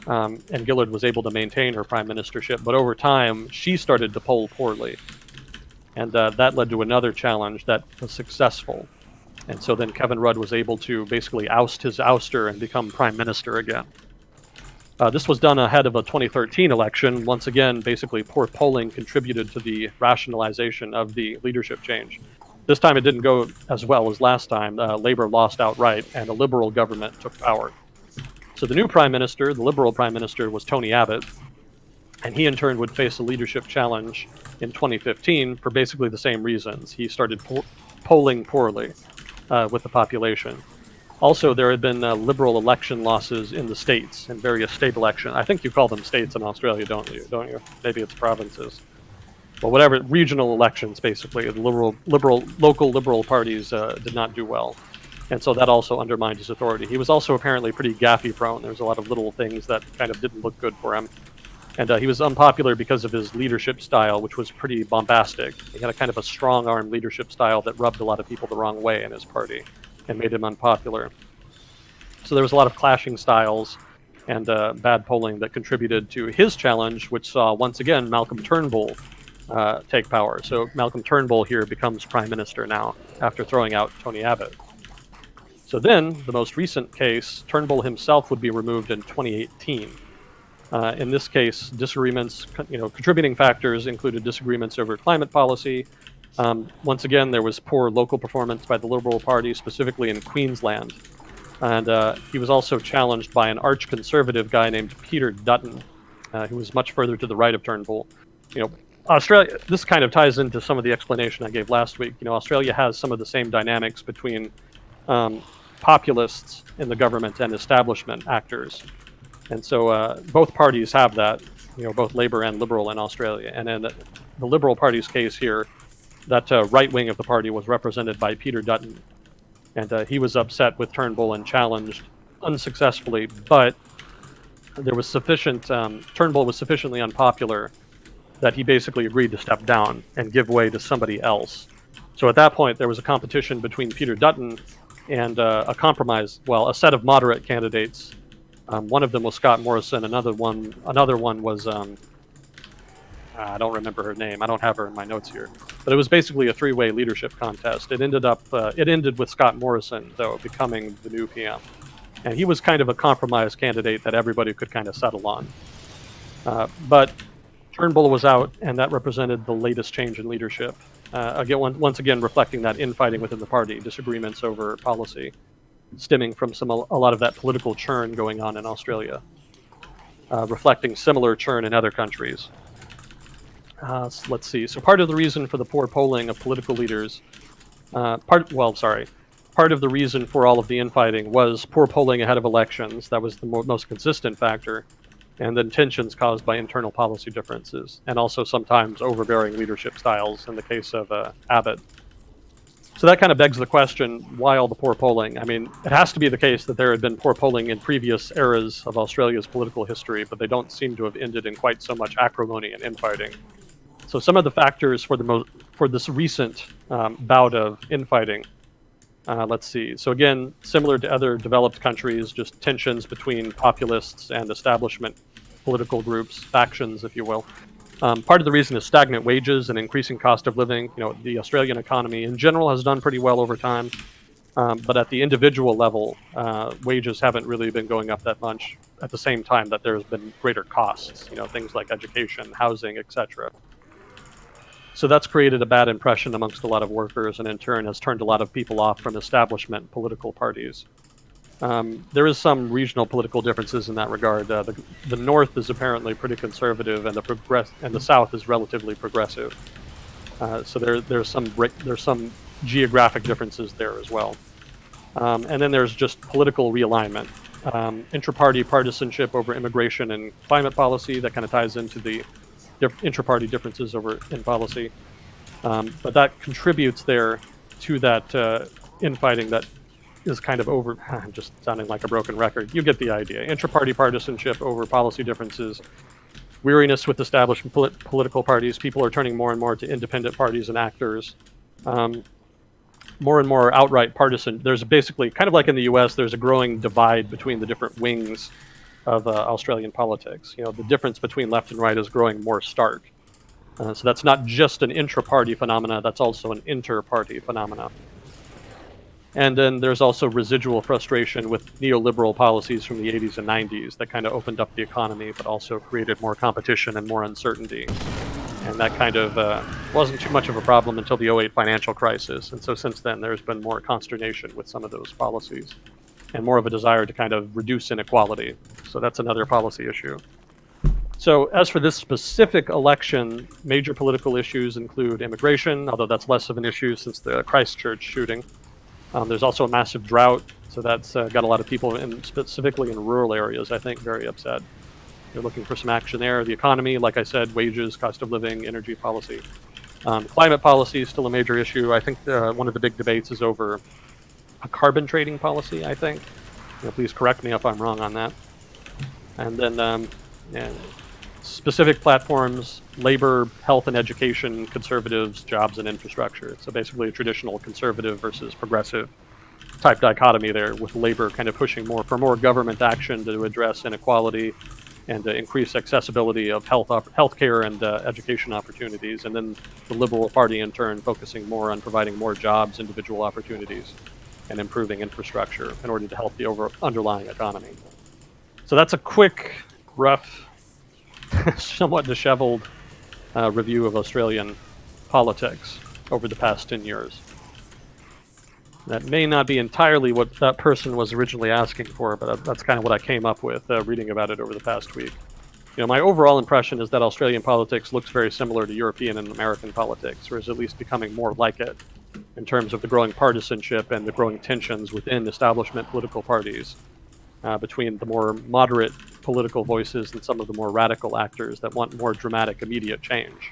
And Gillard was able to maintain her prime ministership, but over time she started to poll poorly, and that led to another challenge that was successful. And so then Kevin Rudd was able to basically oust his ouster and become prime minister again. This was done ahead of a 2013 election. Once again, basically poor polling contributed to the rationalization of the leadership change. This time it didn't go as well as last time. Labour lost outright, and a Liberal government took power. So the new prime minister, the Liberal prime minister, was Tony Abbott, and he in turn would face a leadership challenge in 2015 for basically the same reasons. He started polling poorly. with the population. Also, there had been liberal election losses in the states, in various state elections. I think you call them states in Australia, don't you? Maybe it's provinces. Well, whatever, regional elections, basically. The local liberal parties did not do well. And so that also undermined his authority. He was also apparently pretty gaffy prone. There was a lot of little things that kind of didn't look good for him. And he was unpopular because of his leadership style, which was pretty bombastic. He had a kind of a strong-arm leadership style that rubbed a lot of people the wrong way in his party and made him unpopular. So there was a lot of clashing styles and bad polling that contributed to his challenge, which saw, once again, Malcolm Turnbull take power. So Malcolm Turnbull here becomes prime minister now, after throwing out Tony Abbott. So then, the most recent case, Turnbull himself would be removed in 2018. In this case, disagreements, contributing factors included disagreements over climate policy. Once again, there was poor local performance by the Liberal Party, specifically in Queensland. And he was also challenged by an arch-conservative guy named Peter Dutton, who was much further to the right of Turnbull. Australia, this kind of ties into some of the explanation I gave last week. Australia has some of the same dynamics between populists in the government and establishment actors. And so both parties have that, both Labour and Liberal in Australia. And in the Liberal Party's case here, that right wing of the party was represented by Peter Dutton. And he was upset with Turnbull and challenged unsuccessfully, but there was sufficient, Turnbull was sufficiently unpopular that he basically agreed to step down and give way to somebody else. So at that point, there was a competition between Peter Dutton and a set of moderate candidates. One of them was Scott Morrison. Another one was I don't remember her name. I don't have her in my notes here. But it was basically a three-way leadership contest. It ended with Scott Morrison, though, becoming the new PM. And he was kind of a compromise candidate that everybody could kind of settle on. But Turnbull was out, and that represented the latest change in leadership. Once again, reflecting that infighting within the party, disagreements over policy, stemming from a lot of that political churn going on in Australia, reflecting similar churn in other countries. Let's see. So part of the reason for the poor polling of political leaders, part of the reason for all of the infighting was poor polling ahead of elections. That was the most consistent factor. And then tensions caused by internal policy differences, and also sometimes overbearing leadership styles in the case of Abbott. So that kind of begs the question, why all the poor polling? I mean, it has to be the case that there had been poor polling in previous eras of Australia's political history, but they don't seem to have ended in quite so much acrimony and infighting. So some of the factors for this recent bout of infighting, let's see. So again, similar to other developed countries, just tensions between populists and establishment political groups, factions, if you will. Part of the reason is stagnant wages and increasing cost of living. The Australian economy in general has done pretty well over time, but at the individual level, wages haven't really been going up that much at the same time that there's been greater costs, things like education, housing, etc. So that's created a bad impression amongst a lot of workers, and in turn has turned a lot of people off from establishment political parties. There is some regional political differences in that regard. The North is apparently pretty conservative, and the South is relatively progressive. So there's some geographic differences there as well. And then there's just political realignment, intra-party partisanship over immigration and climate policy. That kind of ties into the intra-party differences in policy. But that contributes there to that infighting that is kind of over. I'm just sounding like a broken record. You get the idea. Intra-party partisanship over policy differences, weariness with established political parties. People are turning more and more to independent parties and actors. More and more outright partisan. There's basically, kind of like in the U.S., there's a growing divide between the different wings of Australian politics. The difference between left and right is growing more stark. So that's not just an intra-party phenomena, that's also an inter-party phenomena. And then there's also residual frustration with neoliberal policies from the 80s and 90s that kind of opened up the economy, but also created more competition and more uncertainty. And that kind of wasn't too much of a problem until the 2008 financial crisis. And so since then, there's been more consternation with some of those policies and more of a desire to kind of reduce inequality. So that's another policy issue. So as for this specific election, major political issues include immigration, although that's less of an issue since the Christchurch shooting. There's also a massive drought, so that's got a lot of people, specifically in rural areas, I think, very upset. They're looking for some action there. The economy, like I said, wages, cost of living, energy policy. Climate policy is still a major issue. I think one of the big debates is over a carbon trading policy, I think. Please correct me if I'm wrong on that. And then specific platforms, labor, health and education, conservatives, jobs and infrastructure. So basically a traditional conservative versus progressive type dichotomy there, with labor kind of pushing more for more government action to address inequality and to increase accessibility of healthcare and education opportunities. And then the Liberal Party, in turn, focusing more on providing more jobs, individual opportunities, and improving infrastructure in order to help the underlying economy. So that's a quick, rough, somewhat disheveled review of Australian politics over the past 10 years. That may not be entirely what that person was originally asking for, but that's kind of what I came up with reading about it over the past week. My overall impression is that Australian politics looks very similar to European and American politics, or is at least becoming more like it in terms of the growing partisanship and the growing tensions within establishment political parties between the more moderate political voices and some of the more radical actors that want more dramatic, immediate change.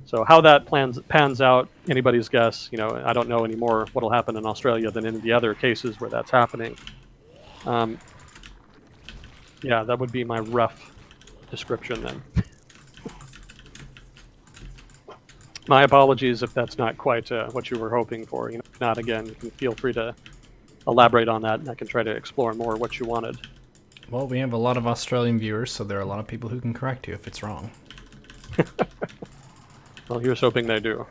So how that pans out, anybody's guess. I don't know anymore what will happen in Australia than in the other cases where that's happening. Yeah, that would be my rough description then. My apologies if that's not quite what you were hoping for. If not, again, you can feel free to elaborate on that, and I can try to explore more what you wanted. Well, we have a lot of Australian viewers, so there are a lot of people who can correct you if it's wrong. Well, here's hoping they do.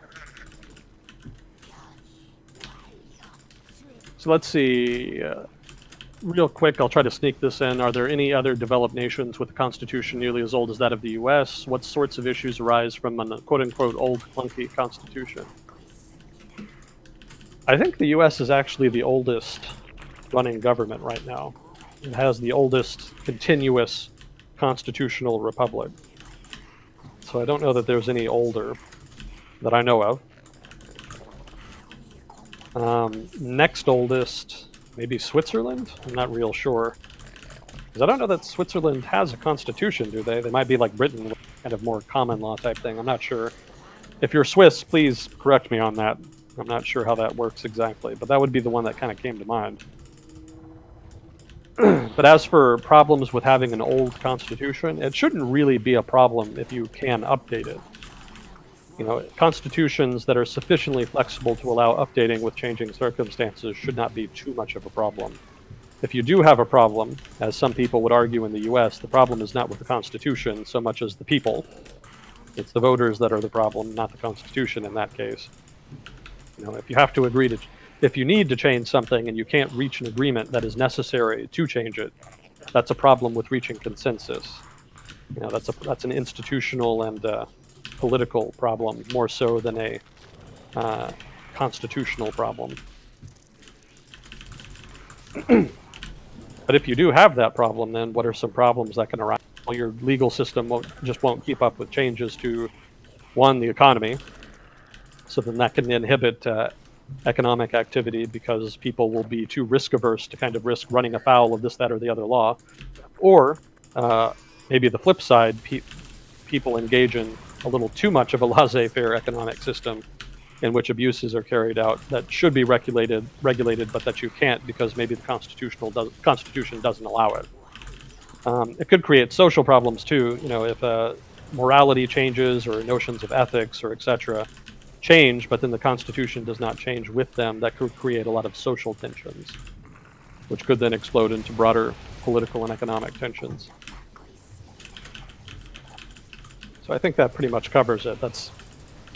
So let's see. Real quick, I'll try to sneak this in. Are there any other developed nations with a constitution nearly as old as that of the U.S.? What sorts of issues arise from a quote-unquote old clunky constitution? I think the U.S. is actually the oldest running government right now. It has the oldest continuous constitutional republic. So I don't know that there's any older that I know of. Next oldest, maybe Switzerland? I'm not real sure. Because I don't know that Switzerland has a constitution, do they? They might be like Britain, kind of more common law type thing. I'm not sure. If you're Swiss, please correct me on that. I'm not sure how that works exactly, but that would be the one that kind of came to mind. But as for problems with having an old constitution, it shouldn't really be a problem if you can update it. Constitutions that are sufficiently flexible to allow updating with changing circumstances should not be too much of a problem. If you do have a problem, as some people would argue in the US, the problem is not with the Constitution so much as the people. It's the voters that are the problem, not the Constitution in that case. If you have to agree to, if you need to change something and you can't reach an agreement that is necessary to change it, that's a problem with reaching consensus. That's an institutional and political problem, more so than a constitutional problem. But if you do have that problem, then what are some problems that can arise? Well, your legal system won't keep up with changes to, one, the economy. So then that can inhibit economic activity because people will be too risk averse to kind of risk running afoul of this, that, or the other law. Or maybe the flip side, people engage in a little too much of a laissez-faire economic system in which abuses are carried out that should be regulated, but that you can't because maybe the Constitution doesn't allow it. It could create social problems too. If morality changes or notions of ethics or etc. change, but then the Constitution does not change with them, that could create a lot of social tensions, which could then explode into broader political and economic tensions. So I think that pretty much covers it. That's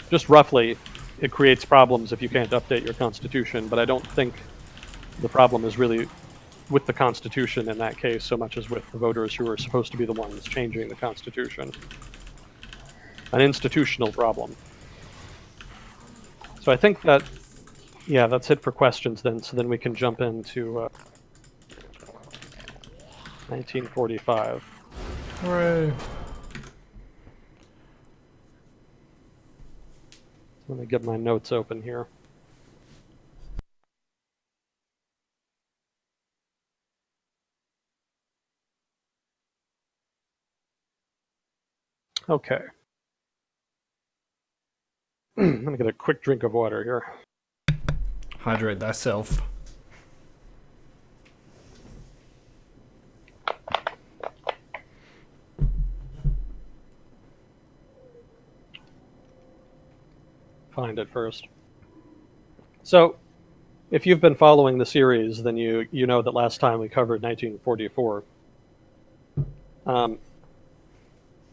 just roughly, it creates problems if you can't update your Constitution, but I don't think the problem is really with the Constitution in that case so much as with the voters who are supposed to be the ones changing the Constitution. An institutional problem. So I think that, yeah, that's it for questions then. So then we can jump into 1945. Hooray. Let me get my notes open here. Okay. Let me get a quick drink of water here. Hydrate thyself. Find it first. So, if you've been following the series, then you know that last time we covered 1944.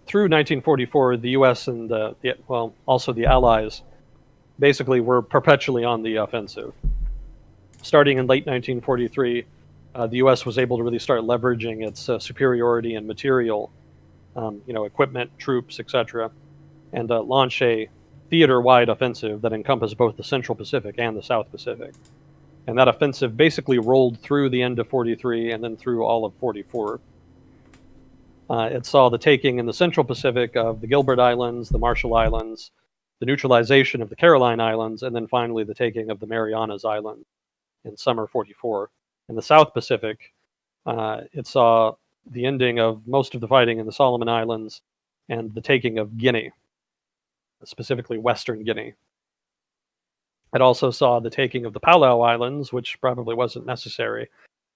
Through 1944, the U.S. and also the Allies, basically were perpetually on the offensive. Starting in late 1943, the U.S. was able to really start leveraging its superiority in material, equipment, troops, etc., and launch a theater-wide offensive that encompassed both the Central Pacific and the South Pacific. And that offensive basically rolled through the end of 43 and then through all of 44. It saw the taking in the Central Pacific of the Gilbert Islands, the Marshall Islands, the neutralization of the Caroline Islands, and then finally the taking of the Marianas Islands in summer 44. In the South Pacific, it saw the ending of most of the fighting in the Solomon Islands and the taking of Guinea, specifically Western Guinea. It also saw the taking of the Palau Islands, which probably wasn't necessary,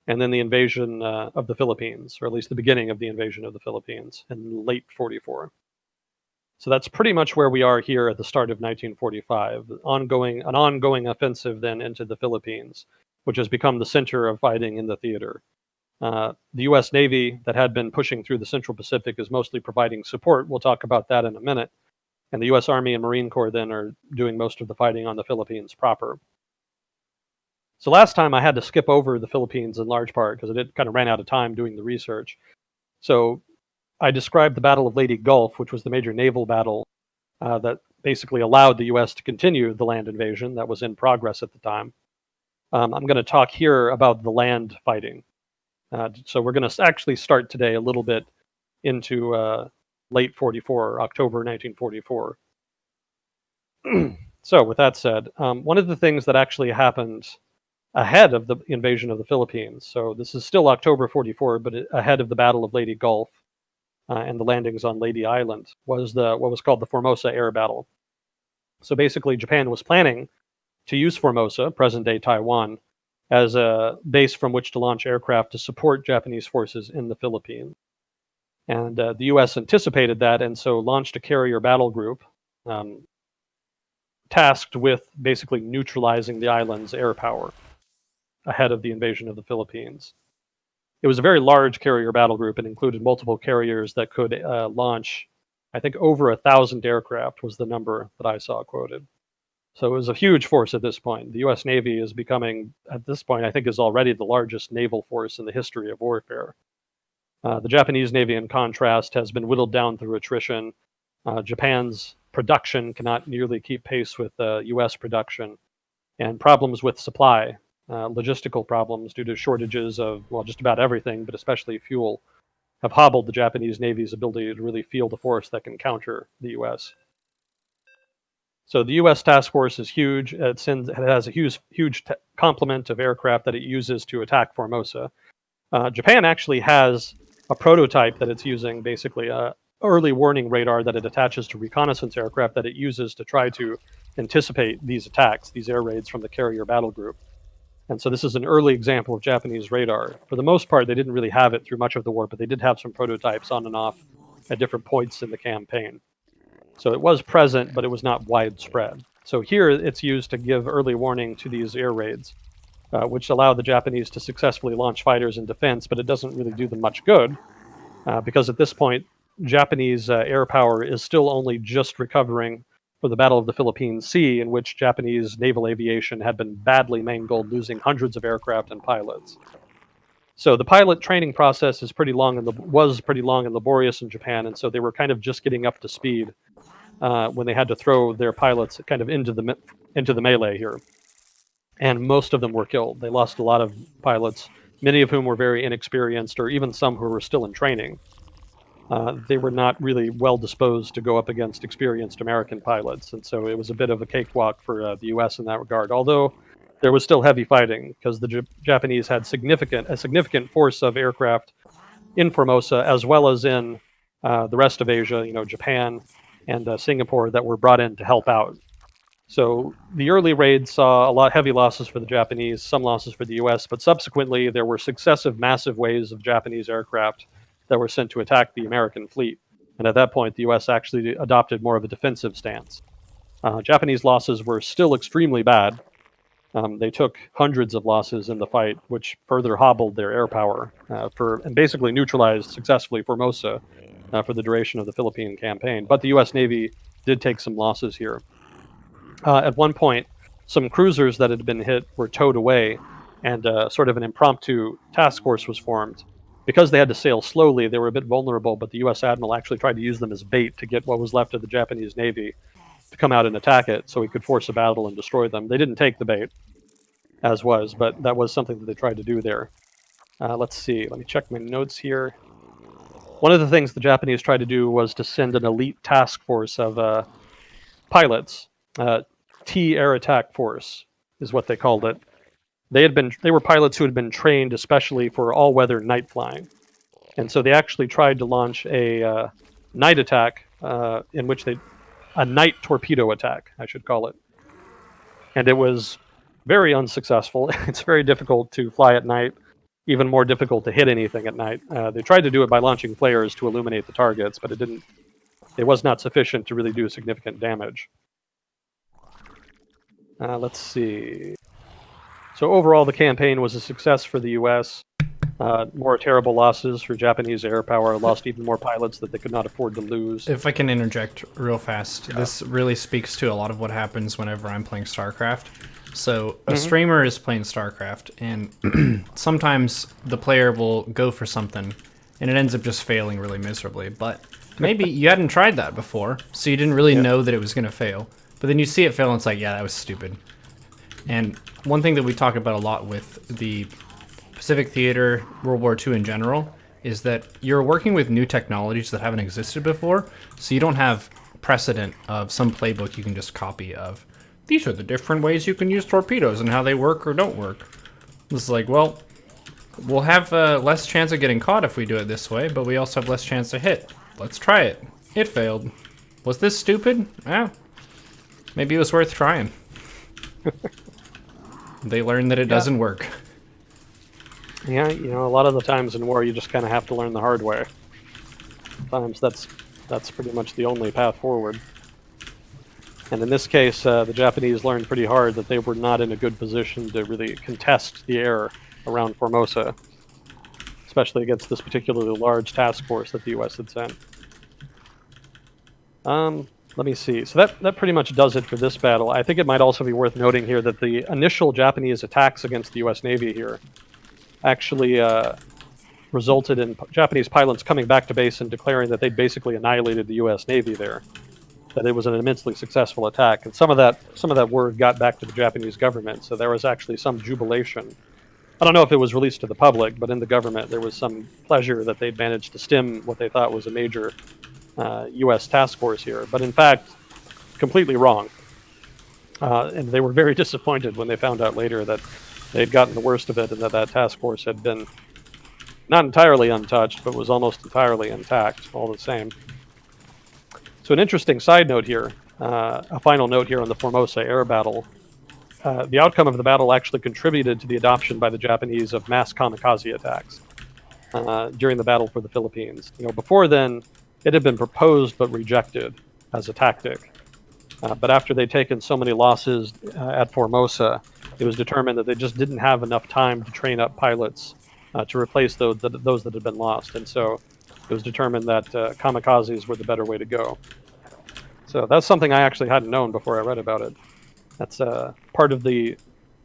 and then the invasion of the Philippines, or at least the beginning of the invasion of the Philippines in late 44. So that's pretty much where we are here at the start of 1945. An ongoing offensive then into the Philippines, which has become the center of fighting in the theater. The U.S. Navy that had been pushing through the Central Pacific is mostly providing support. We'll talk about that in a minute. And the U.S. Army and Marine Corps then are doing most of the fighting on the Philippines proper. So last time I had to skip over the Philippines in large part because I kind of ran out of time doing the research. So I described the Battle of Leyte Gulf, which was the major naval battle that basically allowed the U.S. to continue the land invasion that was in progress at the time. I'm going to talk here about the land fighting. So we're going to actually start today a little bit into late 44, October 1944. So with that said, one of the things that actually happened ahead of the invasion of the Philippines, so this is still October 44, but ahead of the Battle of Leyte Gulf and the landings on Leyte Island, was what was called the Formosa Air Battle. So basically, Japan was planning to use Formosa, present-day Taiwan, as a base from which to launch aircraft to support Japanese forces in the Philippines. And the U.S. anticipated that, and so launched a carrier battle group tasked with basically neutralizing the island's air power ahead of the invasion of the Philippines. It was a very large carrier battle group and included multiple carriers that could launch, I think, over 1,000 aircraft was the number that I saw quoted. So it was a huge force at this point. The U.S. Navy is becoming, at this point, I think is already the largest naval force in the history of warfare. The Japanese Navy, in contrast, has been whittled down through attrition. Japan's production cannot nearly keep pace with U.S. production, and problems with supply, logistical problems due to shortages of, well, just about everything, but especially fuel, have hobbled the Japanese Navy's ability to really field a force that can counter the U.S. So the U.S. task force is huge. It has a huge complement of aircraft that it uses to attack Formosa. Japan actually has a prototype that it's using, basically a early warning radar that it attaches to reconnaissance aircraft that it uses to try to anticipate these attacks, these air raids from the carrier battle group. And so this is an early example of Japanese radar. For the most part, they didn't really have it through much of the war, but they did have some prototypes on and off at different points in the campaign. So it was present, but it was not widespread. So here it's used to give early warning to these air raids, which allow the Japanese to successfully launch fighters in defense, but it doesn't really do them much good because at this point, Japanese air power is still only just recovering for the Battle of the Philippine Sea, in which Japanese naval aviation had been badly mangled, losing hundreds of aircraft and pilots. So the pilot training process was pretty long and laborious in Japan, and so they were kind of just getting up to speed when they had to throw their pilots kind of into the melee here. And most of them were killed. They lost a lot of pilots, many of whom were very inexperienced, or even some who were still in training. They were not really well disposed to go up against experienced American pilots, and so it was a bit of a cakewalk for the U.S. in that regard. Although there was still heavy fighting because the Japanese had a significant force of aircraft in Formosa as well as in the rest of Asia, Japan and Singapore, that were brought in to help out. So the early raids saw heavy losses for the Japanese, some losses for the U.S., but subsequently there were successive massive waves of Japanese aircraft that were sent to attack the American fleet. And at that point, the U.S. actually adopted more of a defensive stance. Japanese losses were still extremely bad. They took hundreds of losses in the fight, which further hobbled their air power and basically neutralized successfully Formosa for the duration of the Philippine campaign. But the U.S. Navy did take some losses here. At one point, some cruisers that had been hit were towed away, and sort of an impromptu task force was formed. Because they had to sail slowly, they were a bit vulnerable, but the U.S. Admiral actually tried to use them as bait to get what was left of the Japanese Navy to come out and attack it so he could force a battle and destroy them. They didn't take the bait, as was, but that was something that they tried to do there. Let's see. Let me check my notes here. One of the things the Japanese tried to do was to send an elite task force of pilots. T-Air Attack Force is what they called it. They were pilots who had been trained especially for all-weather night flying. And so they actually tried to launch a night attack a night torpedo attack, I should call it. And it was very unsuccessful. It's very difficult to fly at night, even more difficult to hit anything at night. They tried to do it by launching flares to illuminate the targets, but it was not sufficient to really do significant damage. Let's see. So overall, the campaign was a success for the U.S. More terrible losses for Japanese air power, lost even more pilots that they could not afford to lose. If I can interject real fast, This really speaks to a lot of what happens whenever I'm playing StarCraft. So a streamer is playing StarCraft, and sometimes the player will go for something, and it ends up just failing really miserably. But maybe you hadn't tried that before, so you didn't really know that it was going to fail. But then you see it fail, and it's like, yeah, that was stupid. And one thing that we talk about a lot with the Pacific Theater, World War II in general, is that you're working with new technologies that haven't existed before, so you don't have precedent of some playbook you can just copy of. These are the different ways you can use torpedoes and how they work or don't work. It's like, well, we'll have less chance of getting caught if we do it this way, but we also have less chance to hit. Let's try it. It failed. Was this stupid? Yeah. Maybe it was worth trying. They learned that it doesn't work. Yeah, a lot of the times in war, you just kind of have to learn the hard way. Sometimes that's pretty much the only path forward. And in this case, the Japanese learned pretty hard that they were not in a good position to really contest the air around Formosa, especially against this particularly large task force that the U.S. had sent. Let me see. So that pretty much does it for this battle. I think it might also be worth noting here that the initial Japanese attacks against the U.S. Navy here actually resulted in Japanese pilots coming back to base and declaring that they'd basically annihilated the U.S. Navy there, that it was an immensely successful attack. And some of that word got back to the Japanese government, so there was actually some jubilation. I don't know if it was released to the public, but in the government there was some pleasure that they'd managed to stem what they thought was a major U.S. task force here, but in fact, completely wrong. And they were very disappointed when they found out later that they'd gotten the worst of it and that task force had been not entirely untouched, but was almost entirely intact, all the same. So an interesting side note here, a final note here on the Formosa air battle. The outcome of the battle actually contributed to the adoption by the Japanese of mass kamikaze attacks during the battle for the Philippines. Before then, it had been proposed but rejected as a tactic. But after they'd taken so many losses at Formosa, it was determined that they just didn't have enough time to train up pilots to replace those that had been lost. And so it was determined that kamikazes were the better way to go. So that's something I actually hadn't known before I read about it. That's part of the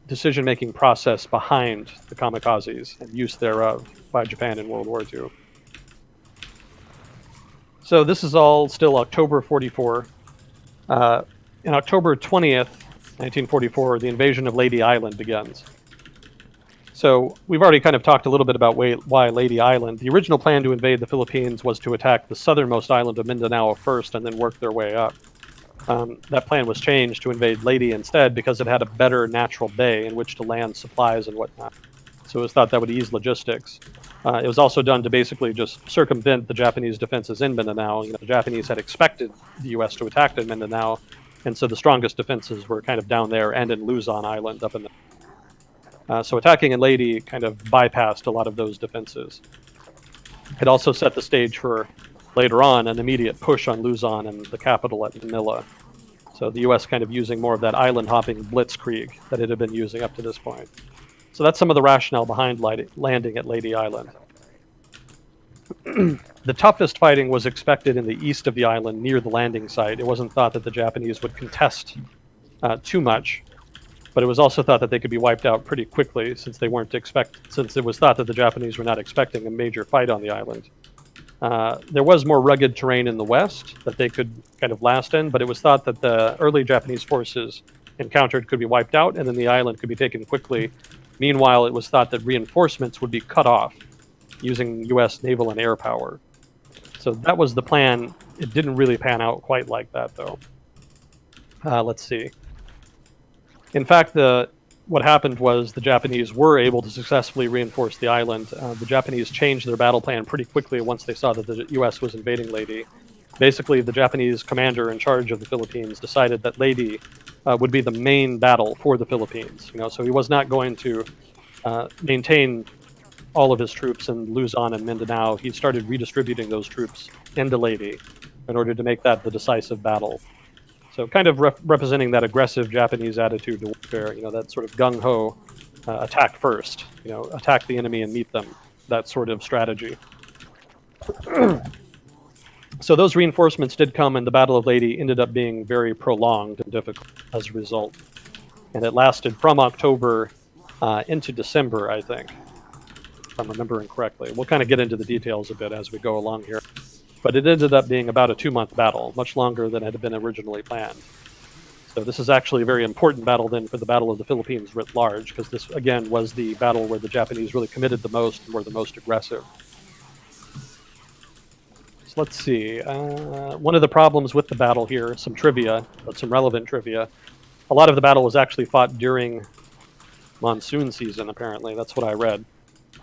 decision-making process behind the kamikazes and use thereof by Japan in World War II. So this is all still October 44. In October 20th, 1944, the invasion of Lady Island begins. So we've already kind of talked a little bit about why Lady Island. The original plan to invade the Philippines was to attack the southernmost island of Mindanao first and then work their way up. That plan was changed to invade Lady instead because it had a better natural bay in which to land supplies and whatnot. So it was thought that would ease logistics. It was also done to basically just circumvent the Japanese defenses in Mindanao. The Japanese had expected the U.S. to attack in Mindanao, and so the strongest defenses were kind of down there and in Luzon Island up in the. So attacking in Leyte kind of bypassed a lot of those defenses. It also set the stage for later on an immediate push on Luzon and the capital at Manila. So the U.S. kind of using more of that island-hopping blitzkrieg that it had been using up to this point. So that's some of the rationale behind landing at Leyte Island. The toughest fighting was expected in the east of the island near the landing site. It wasn't thought that the Japanese would contest too much, but it was also thought that they could be wiped out pretty quickly since it was thought that the Japanese were not expecting a major fight on the island. There was more rugged terrain in the west that they could kind of last in, but it was thought that the early Japanese forces encountered could be wiped out and then the island could be taken quickly. Meanwhile, it was thought that reinforcements would be cut off using U.S. naval and air power. So that was the plan. It didn't really pan out quite like that, though. Let's see. In fact, what happened was the Japanese were able to successfully reinforce the island. The Japanese changed their battle plan pretty quickly once they saw that the U.S. was invading Leyte. Basically, the Japanese commander in charge of the Philippines decided that Leyte would be the main battle for the Philippines. So he was not going to maintain all of his troops in Luzon and Mindanao. He started redistributing those troops into Leyte in order to make that the decisive battle. So kind of representing that aggressive Japanese attitude to warfare, that sort of gung-ho, attack first, attack the enemy and meet them, that sort of strategy. So those reinforcements did come, and the Battle of Leyte ended up being very prolonged and difficult as a result. And it lasted from October into December, I think, if I'm remembering correctly. We'll kind of get into the details a bit as we go along here. But it ended up being about a 2-month battle, much longer than had been originally planned. So this is actually a very important battle then for the Battle of the Philippines writ large, because this, again, was the battle where the Japanese really committed the most and were the most aggressive. So let's see. One of the problems with the battle here, some trivia, but some relevant trivia. A lot of the battle was actually fought during monsoon season, apparently. That's what I read.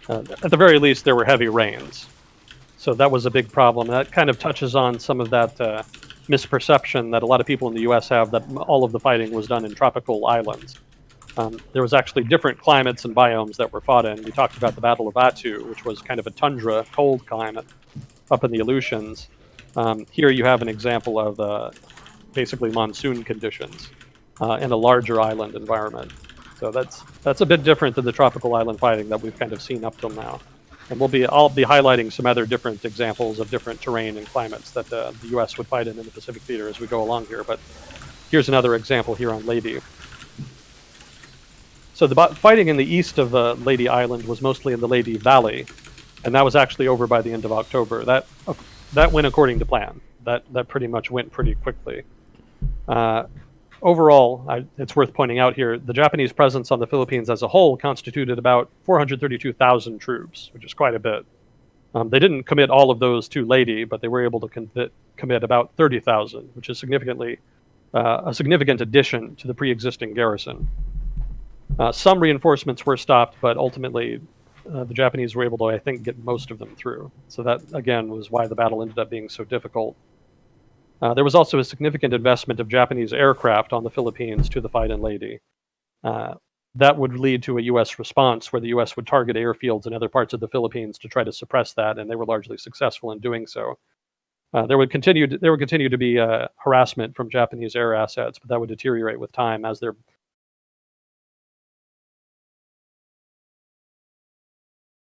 At the very least, there were heavy rains. So that was a big problem. That kind of touches on some of that misperception that a lot of people in the U.S. have that all of the fighting was done in tropical islands. There was actually different climates and biomes that were fought in. We talked about the Battle of Attu, which was kind of a tundra, cold climate up in the Aleutians. Here you have an example of basically monsoon conditions in a larger island environment. So that's a bit different than the tropical island fighting that we've kind of seen up till now. And I'll be highlighting some other different examples of different terrain and climates that the U.S. would fight in the Pacific Theater as we go along here. But here's another example here on Leyte. So the fighting in the east of Leyte Island was mostly in the Leyte Valley, and that was actually over by the end of October. That went according to plan. That pretty much went pretty quickly. Overall, it's worth pointing out here, the Japanese presence on the Philippines as a whole constituted about 432,000 troops, which is quite a bit. They didn't commit all of those to Leyte, but they were able to commit about 30,000, which is a significant addition to the pre-existing garrison. Some reinforcements were stopped, but ultimately the Japanese were able to, I think, get most of them through. So that, again, was why the battle ended up being so difficult. There was also a significant investment of Japanese aircraft on the Philippines to the fight in Leyte. That would lead to a U.S. response where the U.S. would target airfields in other parts of the Philippines to try to suppress that, and they were largely successful in doing so. There would continue to be harassment from Japanese air assets, but that would deteriorate with time as their